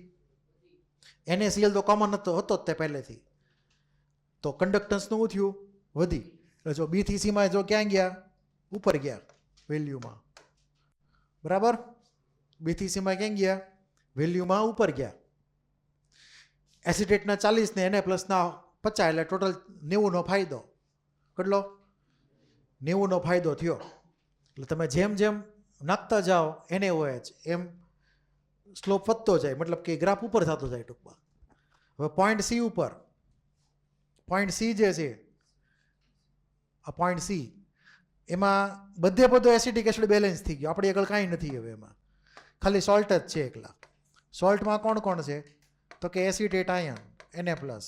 NaCl તો કોમન હતો જ તે પહેલેથી. તો કન્ડક્ટન્સનું શું થયું? વધી. એટલે જો બી થી સીમાં જો ક્યાં ગયા? ઉપર ગયા વેલ્યુમાં બરાબર. બી થી સીમાં ક્યાં ગયા? વેલ્યુમાં ઉપર ગયા. એસિટેટના 40 ને Na પ્લસના 50 એટલે ટોટલ 90નો ફાયદો. કેટલો? 90નો ફાયદો થયો. એટલે તમે જેમ જેમ નાખતા જાઓ NaOH એમ સ્લોપ વધતો જાય, મતલબ કે ગ્રાફ ઉપર થતો જાય ટૂંકમાં. હવે પોઈન્ટ સી ઉપર, પોઈન્ટ સી જે છે આ પોઈન્ટ સી, એમાં બધો એસિડિક એસિડ બેલેન્સ થઈ ગયો. આપણી આગળ કાંઈ નથી હવે એમાં, ખાલી સોલ્ટ જ છે એકલા. સોલ્ટમાં કોણ કોણ છે? તો કે એસિટેટ આયન Na પ્લસ,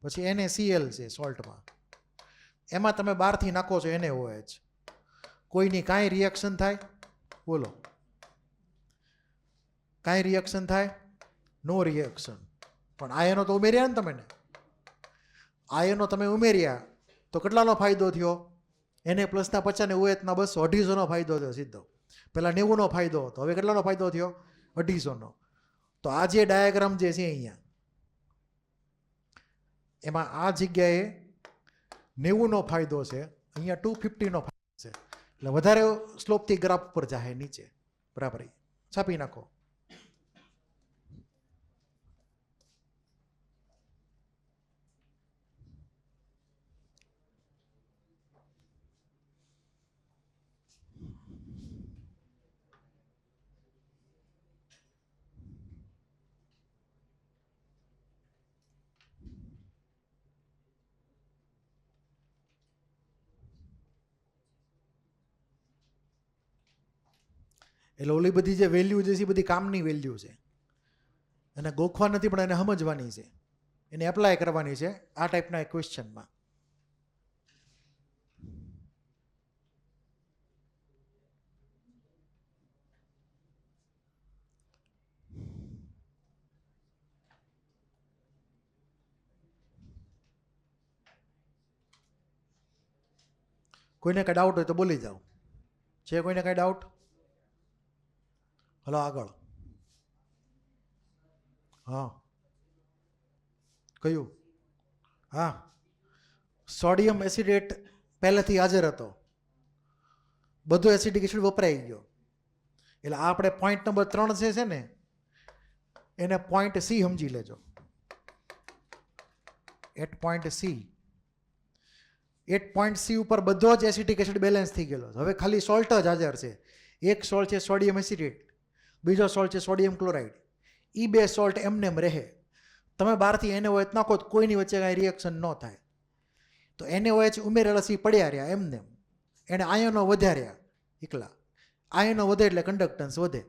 પછી NaCl છે સોલ્ટમાં. એમાં તમે બહારથી નાખો છો NaOH. કોઈની કાંઈ રિએક્શન થાય બોલો? કાંઈ રિએક્શન થાય? નો રિએક્શન. પણ આયનો તો ઉમેર્યા ને તમે ને. આયનો તમે ઉમેર્યા તો કેટલાનો ફાયદો થયો? Na પ્લસના 50 ને OHના 200, 250નો ફાયદો થયો સીધો. પહેલાં 90નો ફાયદો હતો, હવે કેટલાનો ફાયદો થયો? 250નો. તો આ જે ડાયાગ્રામ જે છે અહીંયા, એમાં આ જગ્યાએ 90નો ફાયદો છે, અહીંયા 250નો ફાયદો છે. એટલે વધારે સ્લોપથી ગ્રાફ પર જાય નીચે બરાબર. છાપી નાખો. એટલે ઓલી બધી જે વેલ્યુ જે છે બધી કામની વેલ્યુ છે, એને ગોખવા નથી પણ એને સમજવાની છે, એને એપ્લાય કરવાની છે આ ટાઈપના ક્વેશ્ચનમાં. કોઈને કાંઈ ડાઉટ હોય તો બોલી જાઓ. છે કોઈને કાંઈ ડાઉટ? હલો આગળ. હા કયું? હા, સોડિયમ એસિડેટ પહેલેથી હાજર હતો, બધો એસિડિક એસિડ વપરાઈ ગયો. એટલે આ આપણે પોઈન્ટ નંબર 3 છે ને, એને પોઈન્ટ સી સમજી લેજો. Eight point C, eight point C ઉપર બધો જ એસિડિક એસિડ બેલેન્સ થઈ ગયેલો. હવે ખાલી સોલ્ટ જ હાજર છે. એક સોલ્ટ છે સોડિયમ એસિડેટ, બીજો સોલ્ટ છે સોડિયમ ક્લોરાઇડ. એ બે સોલ્ટ એમને એમ રહે. તમે બહારથી NaOH નાખો તો કોઈની વચ્ચે કાંઈ રિએક્શન ન થાય. તો NaOH ઉમેરેલા સી પડ્યા રહ્યા એમને એને આયનો વધાર્યા એકલા. આયનો વધે એટલે કન્ડક્ટન્સ વધે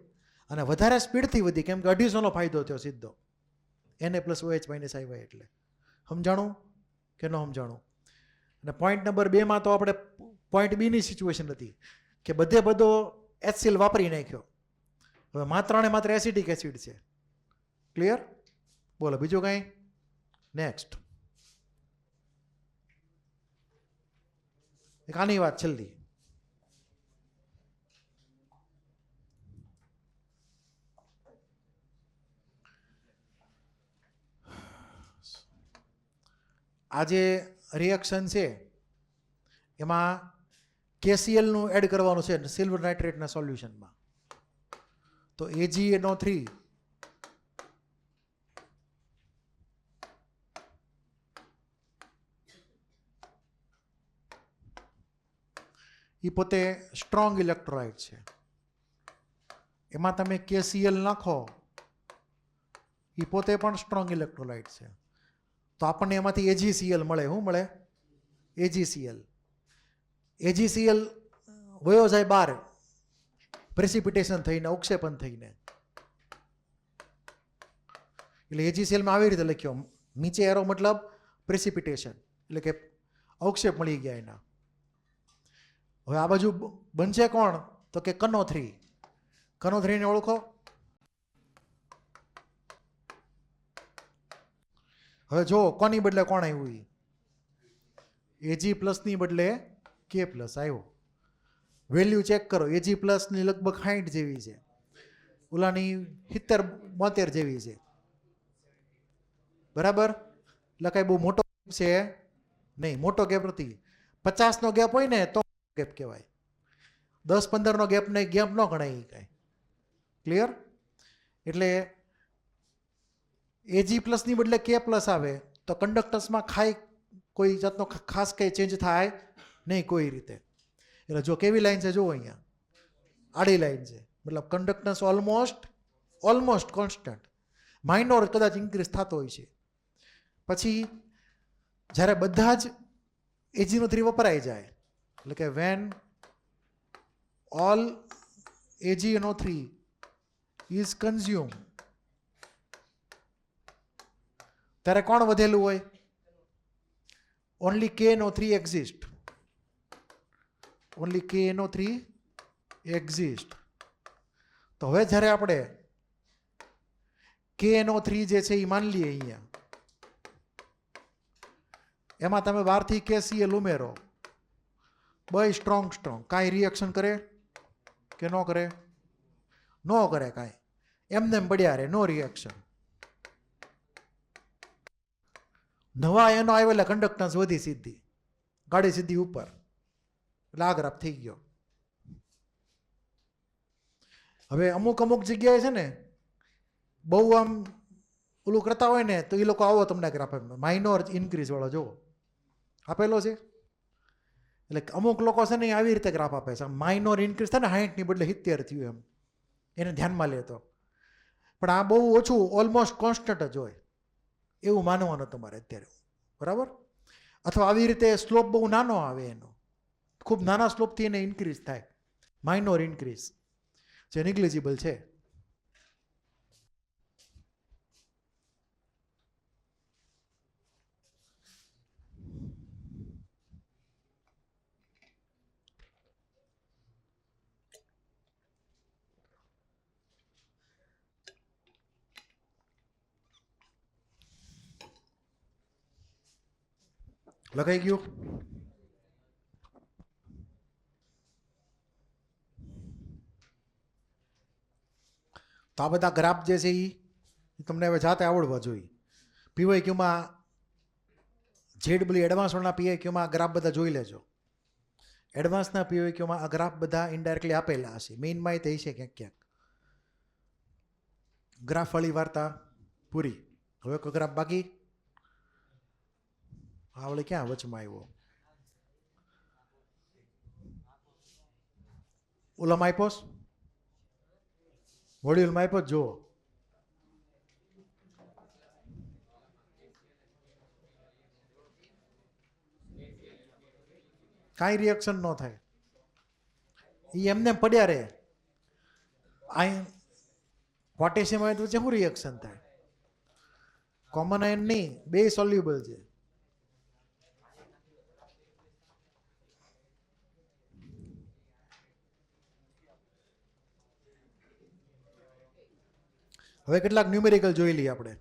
અને વધારે સ્પીડથી વધી કેમ કે 250નો ફાયદો થયો સીધો Na+OH- Iy એટલે. સમજાણું કે ન સમજાણું? અને પોઈન્ટ નંબર 2માં તો આપણે પોઈન્ટ બીની સિચ્યુએશન હતી કે બધો HCl વાપરી નાખ્યો. હવે માત્ર ને માત્ર એસિડિક એસિડ છે. ક્લિયર? બોલો બીજું કાંઈ? નેક્સ્ટ એક આની વાત છેલ્લી. આ જે રિએક્શન છે એમાં KClનું એડ કરવાનું છે સિલ્વર નાઇટ્રેટના સોલ્યુશનમાં. તો AgNO3 એ પોતે સ્ટ્રોંગ ઇલેક્ટ્રોલાઇટ છે. એમાં તમે KCl નાખો એ પોતે પણ સ્ટ્રોંગ ઇલેક્ટ્રોલાઇટ છે. તો આપણને એમાંથી AgCl મળે. શું મળે? AgCl. AgCl વયો જાય બહાર પ્રેસિપિટેશન થઈને અવક્ષેપણ થઈને. એટલે AgClમાં આવી રીતે લખ્યો નીચે એરો મતલબ પ્રેસિપિટેશન એટલે કે અવક્ષેપ મળી ગયા એના. હવે આ બાજુ બનશે કોણ? તો કે CnO3. CnO3 ને ઓળખો? હવે જો કોની બદલે કોણ આવ્યું? Ag+ ની બદલે K+ આવ્યો. વેલ્યુ ચેક કરો. Ag+ ની લગભગ 60 જેવી છે, ઓલાની 70-72 જેવી છે. બરાબર? એટલે કાંઈ બહુ મોટો છે નહીં, મોટો ગેપ નથી. 50નો ગેપ હોય ને તો ગેપ કહેવાય. 10-15નો ગેપ ને ગેપ ન ગણાય કાંઈ. ક્લિયર? એટલે Ag+ ની બદલે K+ આવે તો કંડક્ટન્સમાં કોઈ જાતનો ખાસ કંઈ ચેન્જ થાય નહીં કોઈ રીતે. એટલે જો કેવી લાઈન છે જુઓ અહીંયા, આડી લાઈન છે, મતલબ કંડક્ટન્સ ઓલમોસ્ટ કોન્સ્ટન્ટ. માઇનોર કદાચ ઇન્ક્રીઝ થતો હોય છે. પછી જ્યારે બધા જ AgNO3 વપરાઈ જાય એટલે કે van all AgNO3 is consume ત્યારે કોણ વધેલું હોય? Only KNO3 exist. Only KNO3 exist. તો હવે જ્યારે આપણે KNO3 જે છે એ માની લઈએ અહીંયા, એમાં તમે બહારથી KCl ઉમેરો, બઈ સ્ટ્રોંગ કાંઈ રિએક્શન કરે કે ન કરે? ન કરે કાંઈ, એમને એમ પડ્યા રહે, નો રિએક્શન. નવા એનો આવેલા કંડક્ટન્સ વધી સીધી, ગાડી સીધી ઉપર, એટલે આ ગ્રાફ થઈ ગયો. હવે અમુક જગ્યાએ છે ને બહુ આમ ઓલું કરતા હોય ને તો એ લોકો આવો તમને ગ્રાફ આપે, માઇનોર ઇન્ક્રીઝ વાળો જુઓ આપેલો છે. એટલે અમુક લોકો છે ને આવી રીતે ગ્રાફ આપે છે, માઇનોર ઇન્ક્રીઝ થાય ને 60ની બદલે 70 થયું એમ, એને ધ્યાનમાં લેતો. પણ આ બહુ ઓછું, ઓલમોસ્ટ કોન્સ્ટન્ટ જ હોય એવું માનવાનું તમારે અત્યારે. બરાબર? અથવા આવી રીતે સ્લોપ બહુ નાનો આવે એનો, ખૂબ નાના સ્લોપથી એને ઇન્ક્રીઝ થાય, માઇનોર ઇન્ક્રીઝ જે નિગ્લિજિબલ છે. લખાઈ ગયું? તો આ બધા ગ્રાફ જે છે એ તમને હવે જાતે આવડવા જોઈએ. PYQમાં ZW એડવાન્સવાળા PYQમાં આ ગ્રાફ બધા જોઈ લેજો. એડવાન્સના PYQમાં આ ગ્રાફ બધા ઇનડાયરેક્ટલી આપેલા હશે, મેઇનમાં એ થઈ છે ક્યાંક ક્યાંક. ગ્રાફવાળી વાર્તા પૂરી. હવે કોઈ ગ્રાફ બાકી? આવડે ક્યાં વચમાં આવ્યો? ઓલામાં આપ્યો? મોડ્યુલમાં આપ્યો? જુઓ કાંઈ રિએક્શન ન થાય, એ એમને પડ્યા રહે. અહીં પોટેશિયમ આયન વચ્ચે શું રિએક્શન થાય? કોમન આયન નહીં, બે સોલ્યુબલ છે. હવે કેટલાક ન્યુમેરિકલ જોઈ લઈએ આપણે.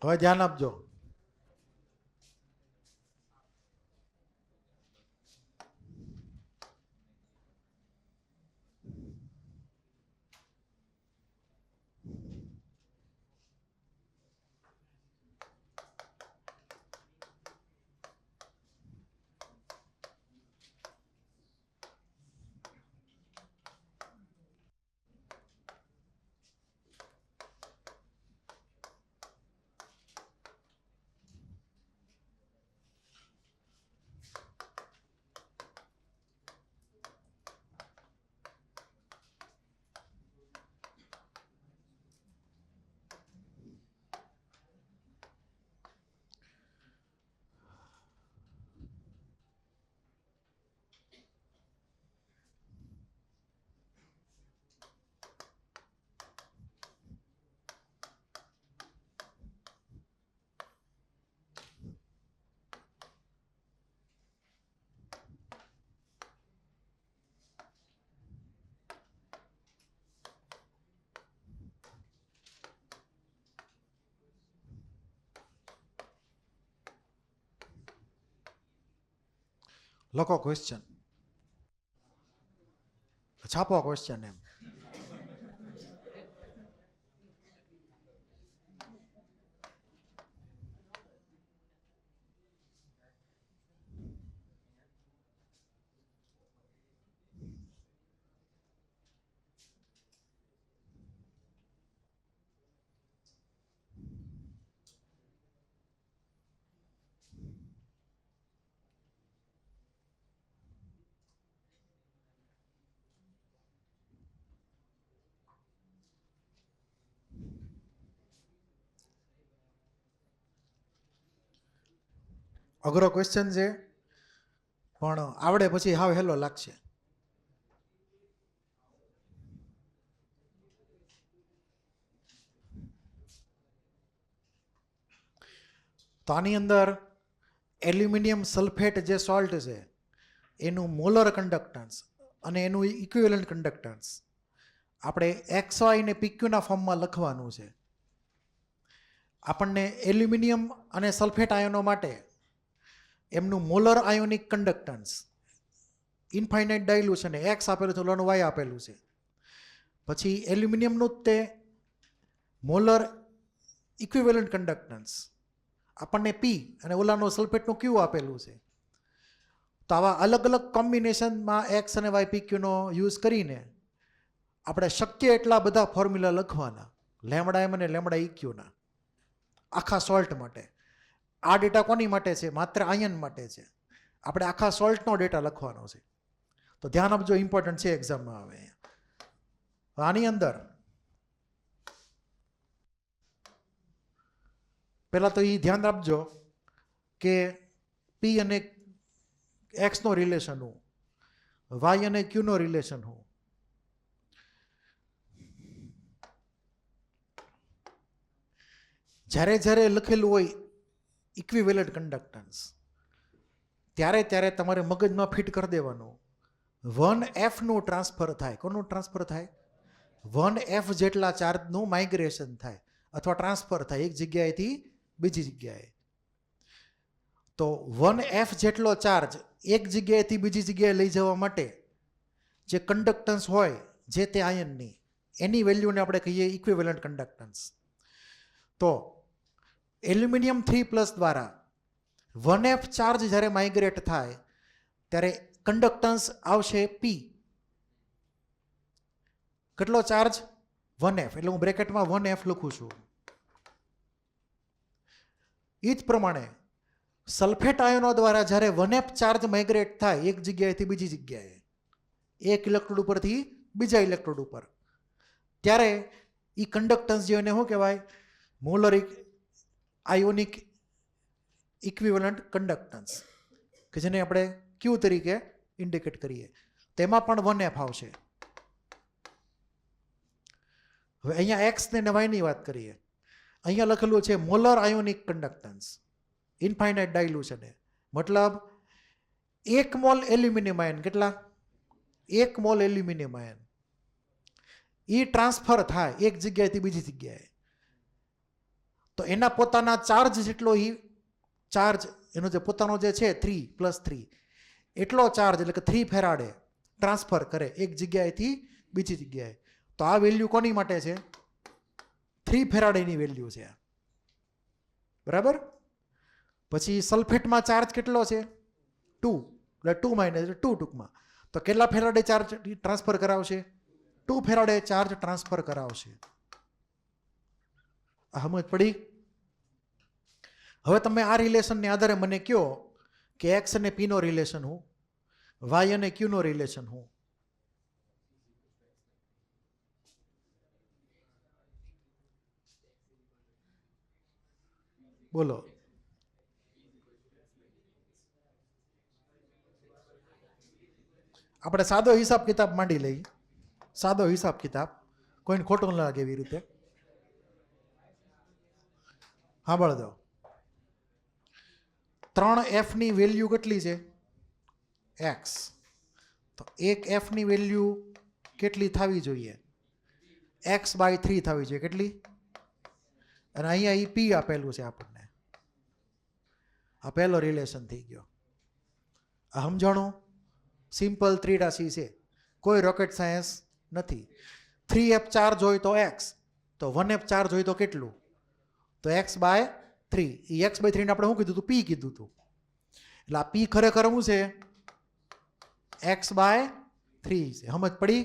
હવે ધ્યાન આપજો. લખો ક્વેશ્ચન, છાપો ક્વેશ્ચન. એમ અઘરો ક્વેશ્ચન છે, પણ આવડે પછી હાવ હેલો લાગશે. તો આની અંદર એલ્યુમિનિયમ સલ્ફેટ જે સોલ્ટ છે એનું મોલર કન્ડક્ટન્સ અને એનું ઇક્વિવેલન્ટ કન્ડક્ટન્સ આપણે XY ને PQના ફોર્મમાં લખવાનું છે. આપણને એલ્યુમિનિયમ અને સલ્ફેટ આયનો માટે એમનું molar ionic conductance infinite ડાયલ્યુશન X આપેલું છે, ઓલાનું Y આપેલું છે. પછી એલ્યુમિનિયમનું જ તે મોલર ઇક્વિવેલન્ટ કન્ડક્ટન્સ આપણને P અને ઓલાનું સલ્ફેટનું Q આપેલું છે. તો આવા અલગ અલગ કોમ્બિનેશનમાં X અને Y PQનો યુઝ કરીને આપણે શક્ય એટલા બધા ફોર્મ્યુલા લખવાના, લેમડા એમ અને લેમડા ઇક્યુના, આખા સોલ્ટ માટે. આ ડેટા કોની માટે છે? માત્ર આયન માટે છે. આપણે આખા સોલ્ટનો ડેટા લખવાનો છે. તો ધ્યાન આપજો, ઇમ્પોર્ટન્ટ છે, એક્ઝામમાં આવે. આની અંદર પહેલાં તો એ ધ્યાન આપજો કે P અને Xનો રિલેશન હું, Y અને Qનો રિલેશન હું. જ્યારે જ્યારે લખેલું હોય ઇક્વિવેલન્ટ કન્ડક્ટન્સ ત્યારે ત્યારે તમારે મગજમાં ફિટ કરી દેવાનું. 1F નું ટ્રાન્સફર થાય. કોનું ટ્રાન્સફર થાય? 1f જેટલા ચાર્જનું માઇગ્રેશન થાય અથવા ટ્રાન્સફર થાય એક જગ્યાએથી બીજી જગ્યાએ. તો 1f જેટલો ચાર્જ એક જગ્યાએથી બીજી જગ્યાએ લઈ જવા માટે જે કંડક્ટન્સ હોય જે તે આયનની એની વેલ્યુને આપણે કહીએ ઇક્વિવેલન્ટ કંડક્ટન્સ. તો એલ્યુમિનિયમ 3+ દ્વારા 1f ચાર્જ જ્યારે માઇગ્રેટ થાય ત્યારે કંડક્ટન્સ આવશે P. કેટલો ચાર્જ? 1f. એટલે હું બ્રેકેટમાં 1f લખું છું. એ જ પ્રમાણે સલ્ફેટ આયનો દ્વારા જ્યારે 1f ચાર્જ માઇગ્રેટ થાય એક જગ્યાએથી બીજી જગ્યાએ એક ઇલેક્ટ્રોડ ઉપરથી બીજા ઇલેક્ટ્રોડ ઉપર, ત્યારે એ કંડક્ટન્સ જેને શું કહેવાય? મોલર આયોનિક ઇક્વિવેલન્ટ કંડક્ટન્સ, કે જેને આપણે Q તરીકે ઇન્ડિકેટ કરીએ. તેમાં પણ 1f આવશે. હવે અહીંયા એક્સ ને વાયની વાત કરીએ. અહીંયા લખેલું છે મોલર આયોનિક કંડક્ટન્સ ઇન્ફાઇનાઇટ ડાયલ્યુશન. મતલબ 1 મોલ એલ્યુમિનિયમ આયન, કેટલા? 1 મોલ એલ્યુમિનિયમ આયન એ ટ્રાન્સફર થાય એક જગ્યાએથી બીજી જગ્યાએ, તો એના પોતાના ચાર્જ જેટલો એ ચાર્જ એનો જે પોતાનો જે છે 3+3 એટલો ચાર્જ એટલે કે 3 ફેરાડે ટ્રાન્સફર કરે એક જગ્યાએથી બીજી જગ્યાએ. તો આ વેલ્યુ કોની માટે છે? 3 ફેરાડેની વેલ્યુ છે. બરાબર. પછી સલ્ફેટમાં ચાર્જ કેટલો છે? 2, એટલે 2 - એટલે 2 ટૂંકમાં. તો કેટલા ફેરાડે ચાર્જ ટ્રાન્સફર કરાવશે? 2 ફેરાડે ચાર્જ ટ્રાન્સફર કરાવશે. સમજ પડી? હવે તમે આ રિલેશનને આધારે મને કહો કે એક્સ અને પી નો રિલેશન હું, વાય અને ક્યુ નો રિલેશન હું. બોલો. આપણે સાદો હિસાબ કિતાબ માંડી લઈ. સાદો હિસાબ કિતાબ, કોઈને ખોટું ન લાગે એવી રીતે. સાંભળ દો. 3f ની વેલ્યુ કેટલી છે? x. તો 1f ની વેલ્યુ કેટલી થવી જોઈએ? x/3 થવી જોઈએ. કેટલી? અને અહીંયા એ p આપેલું છે આપણને. આ પહેલો રિલેશન થઈ ગયો. આ સમજાણું? સિમ્પલ 3C છે, કોઈ રોકેટ સાયન્સ નથી. 3f ચાર્જ હોય તો x, તો 1f ચાર્જ હોય તો કેટલું? તો x/3. એ x/3 ને આપણે શું કીધું હતું? p કીધું હતું. એટલે આ p ખરેખર શું છે? x/3 છે. સમજ પડી?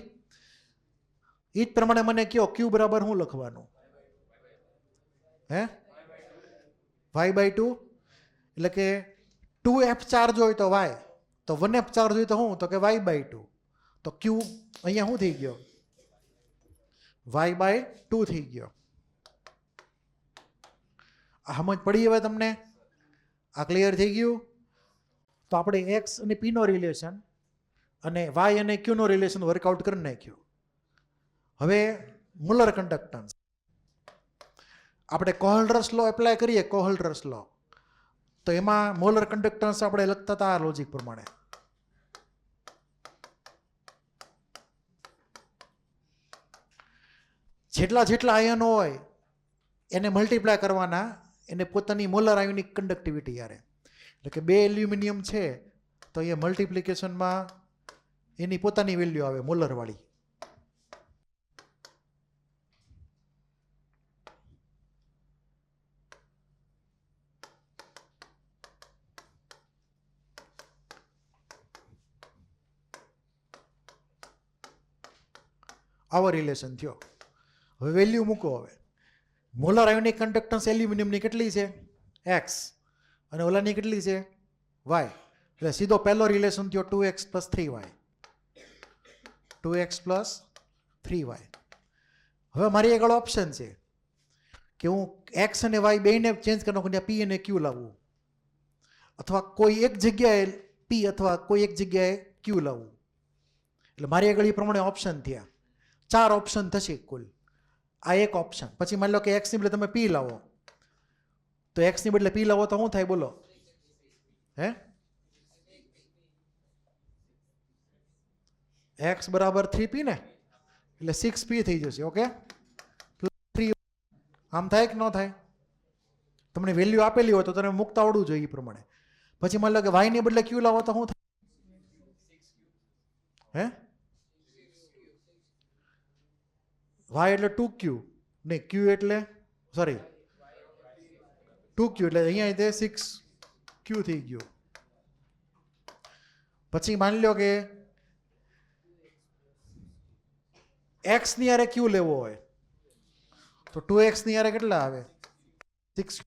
એ જ પ્રમાણે મને કહો q બરાબર શું લખવાનું? હે? y/2. એટલે કે 2f ચાર્જ હોય તો y, તો 1f ચાર્જ હોય તો શું? તો કે y/2. તો q અહીંયા શું થઈ ગયો? y/2 થઈ ગયો. આ સમજ પડી હવે તમને? આ ક્લિયર થઈ ગયું? તો આપણે x અને p નો રિલેશન અને y અને q નો રિલેશન વર્કઆઉટ કરી નાખ્યો. હવે મુલર કંડક્ટન્સ આપણે કોહલરસ લો એપ્લાય કરીએ. કોહલરસ લો તો એમાં મોલર કંડક્ટન્સ આપણે લખતા હતા આ લોજિક પ્રમાણે. જેટલા જેટલા આયનો હોય એને મલ્ટીપ્લાય કરવાના એને પોતાની મોલર આયોનિક કંડક્ટિવિટી યારે. એટલે કે 2 એલ્યુમિનિયમ છે તો એ મલ્ટિપ્લિકેશનમાં એની પોતાની વેલ્યુ આવે મોલર વાળી. આવો રિલેશન થયો. હવે વેલ્યુ મૂકો. હવે મોલર આયોનિક કંડક્ટન્સ એલ્યુમિનિયમની કેટલી છે? x, અને ઓલાની કેટલી છે? y. એટલે સીધો પહેલો રિલેશન થયો 2x + 3y. 2x + 3y. હવે મારી આગળ ઓપ્શન છે કે હું x અને y બેને ચેન્જ કરી નાખું, p અને q લાવવું, અથવા કોઈ એક જગ્યાએ p અથવા કોઈ એક જગ્યાએ q લાવવું. એટલે મારી આગળ એ પ્રમાણે ઓપ્શન થયા. 4 ઓપ્શન થશે કુલ. આ એક ઓપ્શન. પછી માની લો કે x ની બદલે તમે p લાવો, તો x ની બદલે p લાવો તો શું થાય? બોલો. હે? x = 3p ને? એટલે 6p થઈ જશે. ઓકે, 3 આમ થાય કે ન થાય? તમને વેલ્યુ આપેલી હોય તો તમે મૂકતા આવડવું જોઈએ એ પ્રમાણે. પછી માની લો કે y ને બદલે q લાવો તો શું થાય? હે, y એટલે 2q નહીં, q એટલે સોરી 2q એટલે અહીંયા તે 6q થઈ ગયો. પછી માની લો કે x ની હારે q લેવો હોય તો 2x ની હારે કેટલા આવે? 6.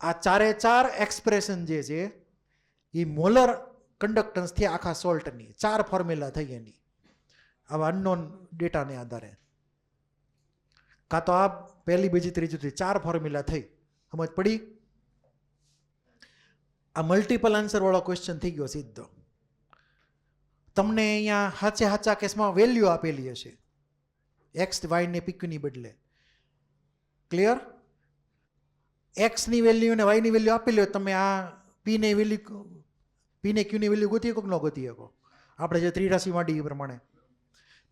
આ ચારે ચાર એક્સપ્રેશન જે છે એ મોલર કંડક્ટન્સથી આખા સોલ્ટની 4 ફોર્મ્યુલા થઈ એની આવા અનનોન ડેટાને આધારે. કાં તો આ પહેલી બીજી ત્રીજી 4 ફોર્મ્યુલા થઈ. સમજ પડી? આ મલ્ટિપલ આન્સર વાળો ક્વેશ્ચન થઈ ગયો સીધો. તમને અહીંયા સાચા કેસમાં વેલ્યુ આપેલી હશે એક્સ વાય ને પીક્યુની બદલે. ક્લિયર? એક્સ ની વેલ્યુ અને વાય ની વેલ્યુ આપેલી હોય, તમે આ પી ને વેલ્યુ પી ને ક્યુ ની વેલ્યુ ગોતી શકો કે ન ગોતી શકો? આપણે જે ત્રિરાશી માંડી એ પ્રમાણે.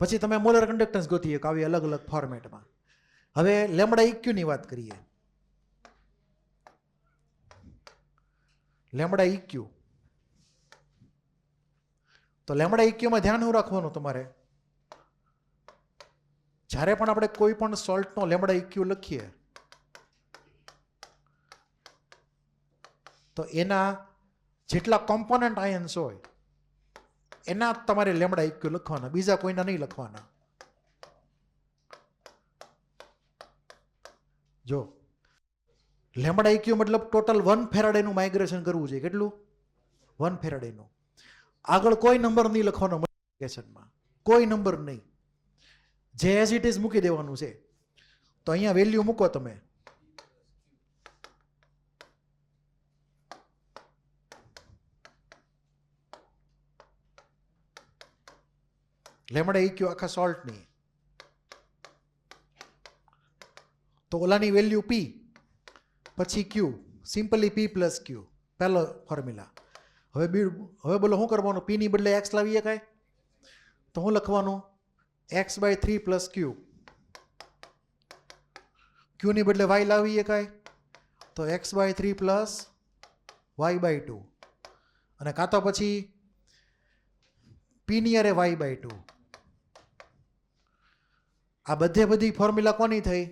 પછી તમે મોલર કંડક્ટન્સ ગોતી શકો આવી અલગ અલગ ફોર્મેટમાં. હવે લેમડા ઇક્યુ ની વાત કરીએ. લેમડા ઇક્યુ, તો લેમડા ઇક્યુમાં ધ્યાન શું રાખવાનું તમારે? જ્યારે પણ આપણે કોઈ પણ સોલ્ટનો લેમડા ઇક્યુ લખીએ તો એના જેટલા કોમ્પોનન્ટ આયન્સ હોય એના તમારે લેમડા ઇક્યુ લખવાના, બીજા કોઈના નહીં લખવાના. જો લેમડા ઇક્યુ મતલબ ટોટલ 1 ફેરાડેનું માઇગ્રેશન કરવું જોઈએ. કેટલું? 1 ફેરાડેનું. આગળ કોઈ નંબર નહીં લખવાનો મલ્ટિપ્લિકેશનમાં, કોઈ નંબર નહીં, જે એઝ ઇટ ઇઝ મૂકી દેવાનું છે. તો અહીંયા વેલ્યુ મૂકો તમે. લેમડા ઇક્યુ આખા સોલ્ટની. તો ઓલાની વેલ્યુ p પછી q, simply p plus q, પહેલો ફોર્મ્યુલા. હવે બોલો શું કરવાનું? p ની બદલે x લાવીએ કાંઈ તો શું લખવાનું? x/3 plus q. q ની બદલે y લાવીએ કાંઈ તો x/3 પ્લસ y/2. અને કાં તો પછી p ની અરે y/2. આ બધી ફોર્મ્યુલા કોની થઈ?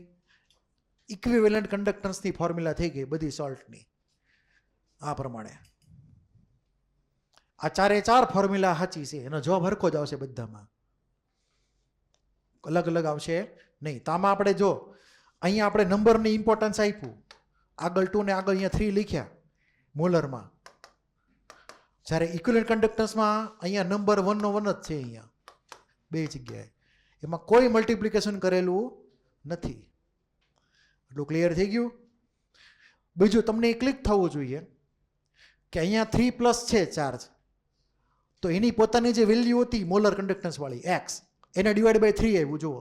ઇક્વિવેલન્ટ કંડક્ટન્સની ફોર્મ્યુલા થઈ ગઈ બધી સોલ્ટની. આ પ્રમાણે આ ચારે ચાર ફોર્મ્યુલા સાચી છે. એનો જવાબ હરખો જ આવશે બધામાં, અલગ અલગ આવશે નહીં. તો આમાં આપણે જો અહીંયા આપણે નંબરની ઇમ્પોર્ટન્સ આપ્યું, આગળ 2 ને આગળ અહીંયા 3 લખ્યા મોલરમાં. જ્યારે ઇક્વિવેલન્ટ કંડક્ટન્સમાં અહીંયા નંબર 1 નો 1 જ છે, અહીંયા બે જગ્યાએ. એમાં કોઈ મલ્ટિપ્લિકેશન કરેલું નથી. એટલું ક્લિયર થઈ ગયું? બીજું તમને એ ક્લિક થવું જોઈએ કે અહીંયા 3 પ્લસ છે ચાર્જ, તો એની પોતાની જે વેલ્યુ હતી મોલર કંડક્ટન્સ વાળી x, એને ડિવાઈડ બાય 3 આવ્યું. જુઓ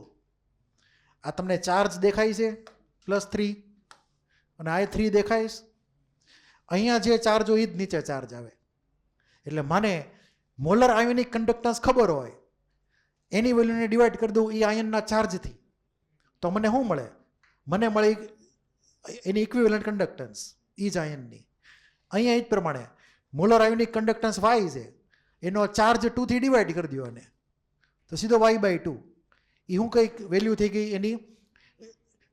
આ તમને ચાર્જ દેખાય છે +3 અને આ 3 દેખાય છે. અહીંયા જે ચાર્જ હોય એ જ નીચે ચાર્જ આવે. એટલે મને મોલર આયોનિક કંડક્ટન્સ ખબર હોય, એની વેલ્યુને ડિવાઈડ કરી દઉં એ આયનના ચાર્જથી, તો મને શું મળે? મને મળી એની ઇક્વિવેલન્ટ કંડક્ટન્સ એ જ આયનની. અહીંયા એ જ પ્રમાણે મોલર આયોનિક કંડક્ટન્સ y છે, એનો ચાર્જ 2 થી ડિવાઈડ કરી દો અને તો સીધો y/2. એ શું કંઈક વેલ્યુ થઈ ગઈ એની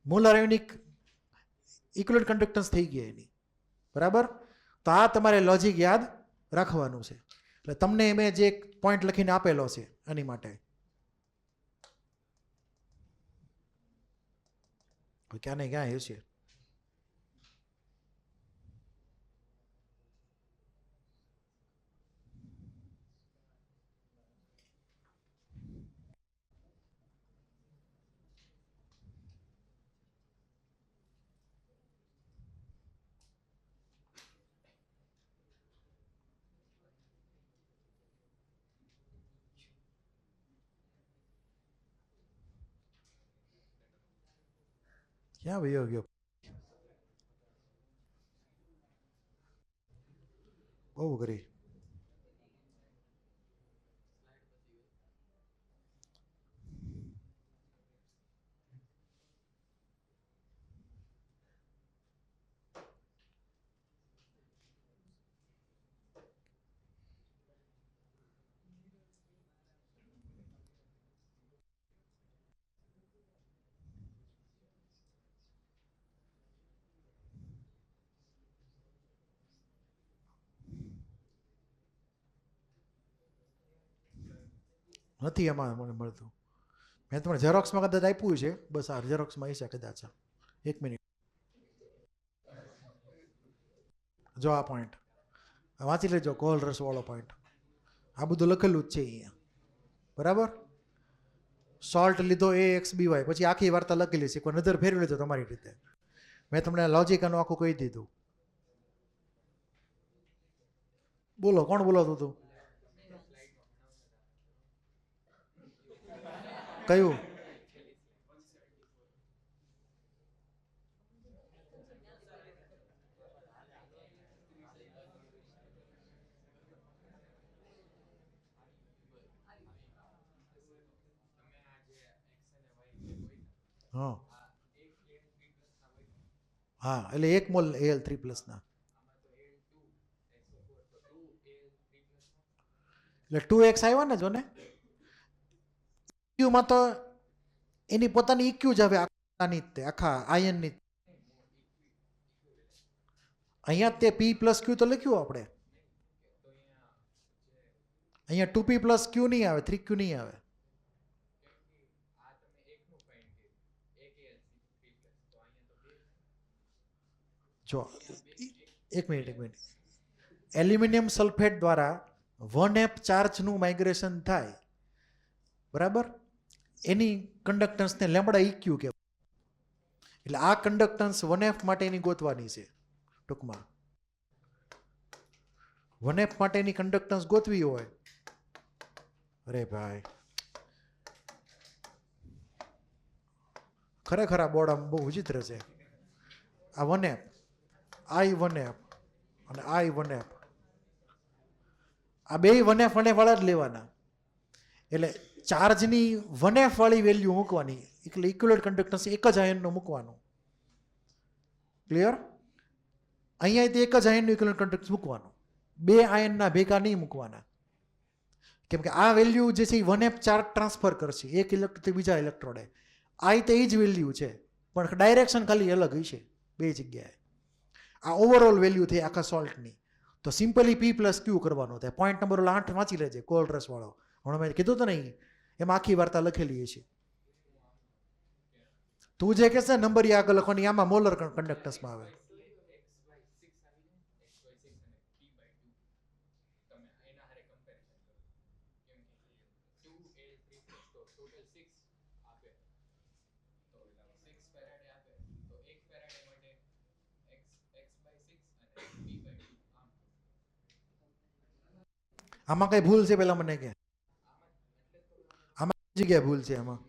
મોલર આયોનિક ઇક્વિવેલન્ટ કંડક્ટન્સ થઈ ગઈ એની. બરાબર? તો આ તમારે લોજિક યાદ રાખવાનું છે. એટલે તમને મેં જે પોઈન્ટ લખીને આપેલો છે એની માટે. ક્યાં ને ક્યાં હશે. ક્યાં વયો ગયો? બહુ કરી. નથી એમાં મને મળતું. મેં તમને ઝેરોક્સમાં કદાચ આપ્યું છે. બસ આ ઝેરોક્સમાં હશે કદાચ. 1 મિનિટ. જો આ પોઈન્ટ વાંચી લેજો, કોલ રસ વાળો પોઈન્ટ. આ બધું લખેલું જ છે અહીંયા, બરાબર. સોલ્ટ લીધો AXBY, પછી આખી વાર્તા લખેલી છે. કોઈ નજર ફેરવી લેજો તમારી રીતે. મેં તમને લોજિક આનું આખું કહી દીધું. બોલો, કોણ બોલાવતું હતું? કયું? હા હા, એટલે 1 મોલ Al3+ ના, એટલે 2x આવ્યા ને જો ને. ઇક્યુમાં તો એની પોતાની ઇક્યુ જ આવે, આખા આખા આયનની. અહીંયા તે P+Q તો લખ્યું આપણે. અહીંયા 2P+Q નહીં આવે, 3Q નહીં આવે. જો 1 મિનિટ. એલ્યુમિનિયમ સલ્ફેટ દ્વારા 1F ચાર્જનું માઇગ્રેશન થાય, બરાબર. એની કન્ડક્ટન્સને લેમ્બડા ઇક્યુ કહેવાય. એટલે આ કન્ડક્ટન્સ 1F માટેની ગોતવાની છે ટૂંકમાં. 1F માટેની કન્ડક્ટન્સ ગોતવી હોય, અરે ભાઈ ખરેખર આ બોર્ડ આમ બહુ વિચિત્ર છે. આ 1F, I1F અને I1F, આ બે 1F વાળા જ લેવાના. એટલે ચાર્જની 1F વાળી વેલ્યુ મૂકવાની, એટલે ઇક્વિવેલન્ટ કન્ડક્ટન્સ એક જ આયનનું મૂકવાનું. ક્લિયર? અહીંયા તે એક જ આયનનું ઇક્વિવેલન્ટ કન્ડક્ટન્સ મૂકવાનું, બે આયનના ભેગા નહીં મૂકવાના. કેમ કે આ વેલ્યુ જે છે એ 1F ચાર્જ ટ્રાન્સફર કરશે એક ઇલેક્ટ્રોડથી બીજા ઇલેક્ટ્રોડે. આ તે જ વેલ્યુ છે, પણ ડાયરેક્શન ખાલી અલગ હશે બે જગ્યાએ. આ ઓવરઓલ વેલ્યુ થઈ આખા સોલ્ટની. તો સિમ્પલી P+Q કરવાનો થાય. પોઈન્ટ નંબર 8 વાંચી લેજે, કોલ રસ વાળો. હમણાં મેં કીધું તો નહીં, એમાં આખી વાર્તા લખેલી છે. તું જે કહેશે નંબર આગળ લખવાની, આમાં મોલર કન્ડક્ટન્સમાં આવે. આમાં કઈ ભૂલ છે પેલા મને કે? આમાં જગ્યાએ ભૂલ છે આમાં?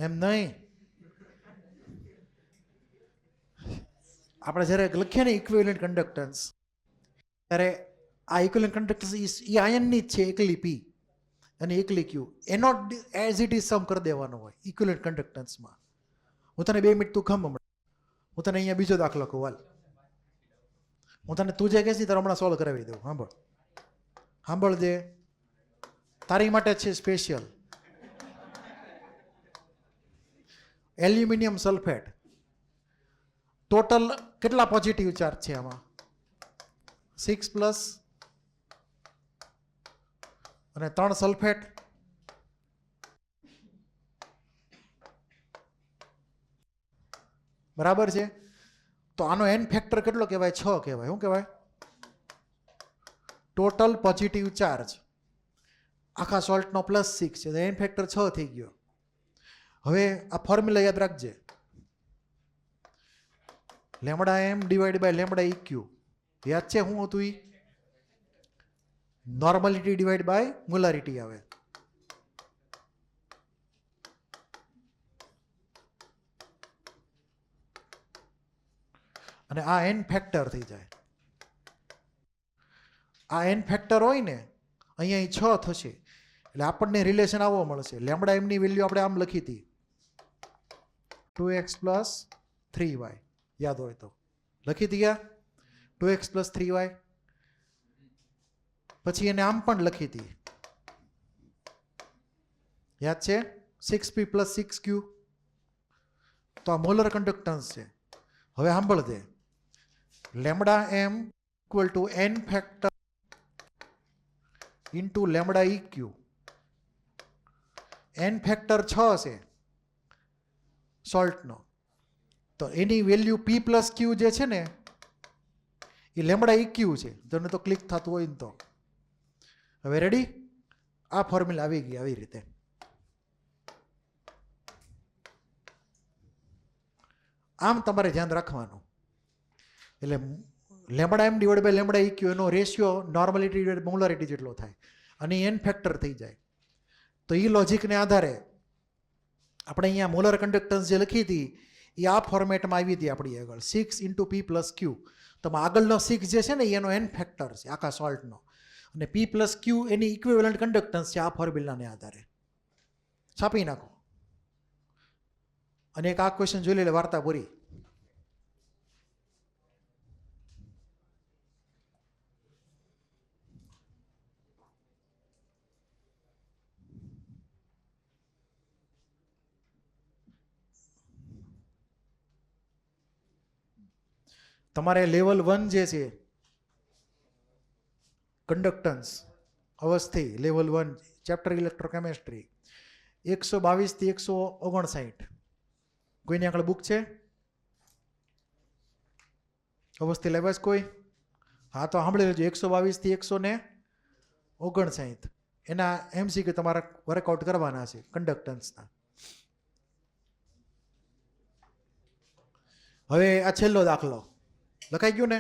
એમ નહીં, આપણે જ્યારે લખીએ ને ઇક્વિવેલન્ટ કન્ડક્ટન્સ, ત્યારે આ ઇક્વિવેલન્ટ કન્ડક્ટન્સ એ આયનની જ છે, એકલી P અને એકલી Q. એનો એઝ ઇટ ઇઝ સમ કરી દેવાનો હોય ઇક્વિવેલન્ટ કન્ડક્ટન્સમાં. હું તને 2 મિનિટ તું ખમ હમણાં, હું તને અહીંયા બીજો દાખલો કહું. હાલ, હું તને તું જે કહેશી તારે હમણાં સોલ્વ કરાવી દઉં. સાંભળજે, તારી માટે છે સ્પેશિયલ. એલ્યુમિનિયમ સલ્ફેટ, ટોટલ કેટલા પોઝિટિવ ચાર્જ છે આમાં? 6+ અને 3 સલ્ફેટ. બરાબર છે. તો આનો n ફેક્ટર કેટલો કહેવાય? 6 કહેવાય. શું કહેવાય? ટોટલ પોઝિટિવ ચાર્જ આખા સોલ્ટનો +6 છે, તો n ફેક્ટર 6 થઈ ગયો. હવે આ ફોર્મ્યુલા યાદ રાખજે, λm/λ EQ. યાદ છે શું હતું? નોર્માલિટી ડિવાઈડ બાય મોલારિટી આવે. અને આ n ફેક્ટર થઈ જાય. આ n ફેક્ટર હોય ને, અહીંયા 6 થશે, એટલે આપણને રિલેશન આવો મળશે. λm ની વેલ્યુ આપણે આમ લખી હતી, 2x + 3y. યાદ હોય તો લખી હતી, 2x + 3y. પછી એને આમ પણ લખી હતી, યાદ છે? 6p + 6q. તો આ મોલર કન્ડક્ટન્સ છે. હવે સાંભળ દે, lambda M equal to N factor into lambda eq. N factor 6 છે સોલ્ટનો, તો એની વેલ્યુ પી પ્લસ ક્યુ જે છે ને એ લેમડા ઇક્યુ છે. તને તો ક્લિક થતું હોય ને તો. હવે રેડી? આ ફોર્મ્યુલા આવી ગઈ આવી રીતે. આમ તમારે ધ્યાન રાખવાનું. એટલે lambda M divide by lambda eq એનો રેશિયો નોર્માલિટી ડિવાઇડ મોલારિટી જેટલો થાય અને એન ફેક્ટર થઈ જાય. તો એ લોજિકને આધારે આપણે અહીંયા મોલર કન્ડક્ટન્સ જે લખી હતી એ આ ફોર્મેટમાં આવી હતી આપણી આગળ 6 ઇન્ટુ પી પ્લસ ક્યુ. તો આગળનો 6 જે છે ને એનો એન ફેક્ટર છે આખા સોલ્ટનો, અને પી પ્લસ ક્યુ એની ઇક્વિવેલન્ટ કન્ડક્ટન્સ છે આ ફોર્મ્યુલાને આધારે. છાપી નાખો અને એક આ ક્વેશ્ચન જોઈ લે, વાર્તા પૂરી. તમારે લેવલ 1 જે છે કન્ડક્ટન્સ અવસ્થિ, લેવલ 1 ચેપ્ટર ઇલેક્ટ્રોકેમિસ્ટ્રી 122 થી 159. કોઈની આગળ બુક છે? અવસ્થિ લેવાય કોઈ? હા તો સાંભળી લેજો. 122 થી 159 એના MCQ તમારે વર્કઆઉટ કરવાના છે કન્ડક્ટન્સના. હવે આ છેલ્લો દાખલો લખાઈ ગયું ને?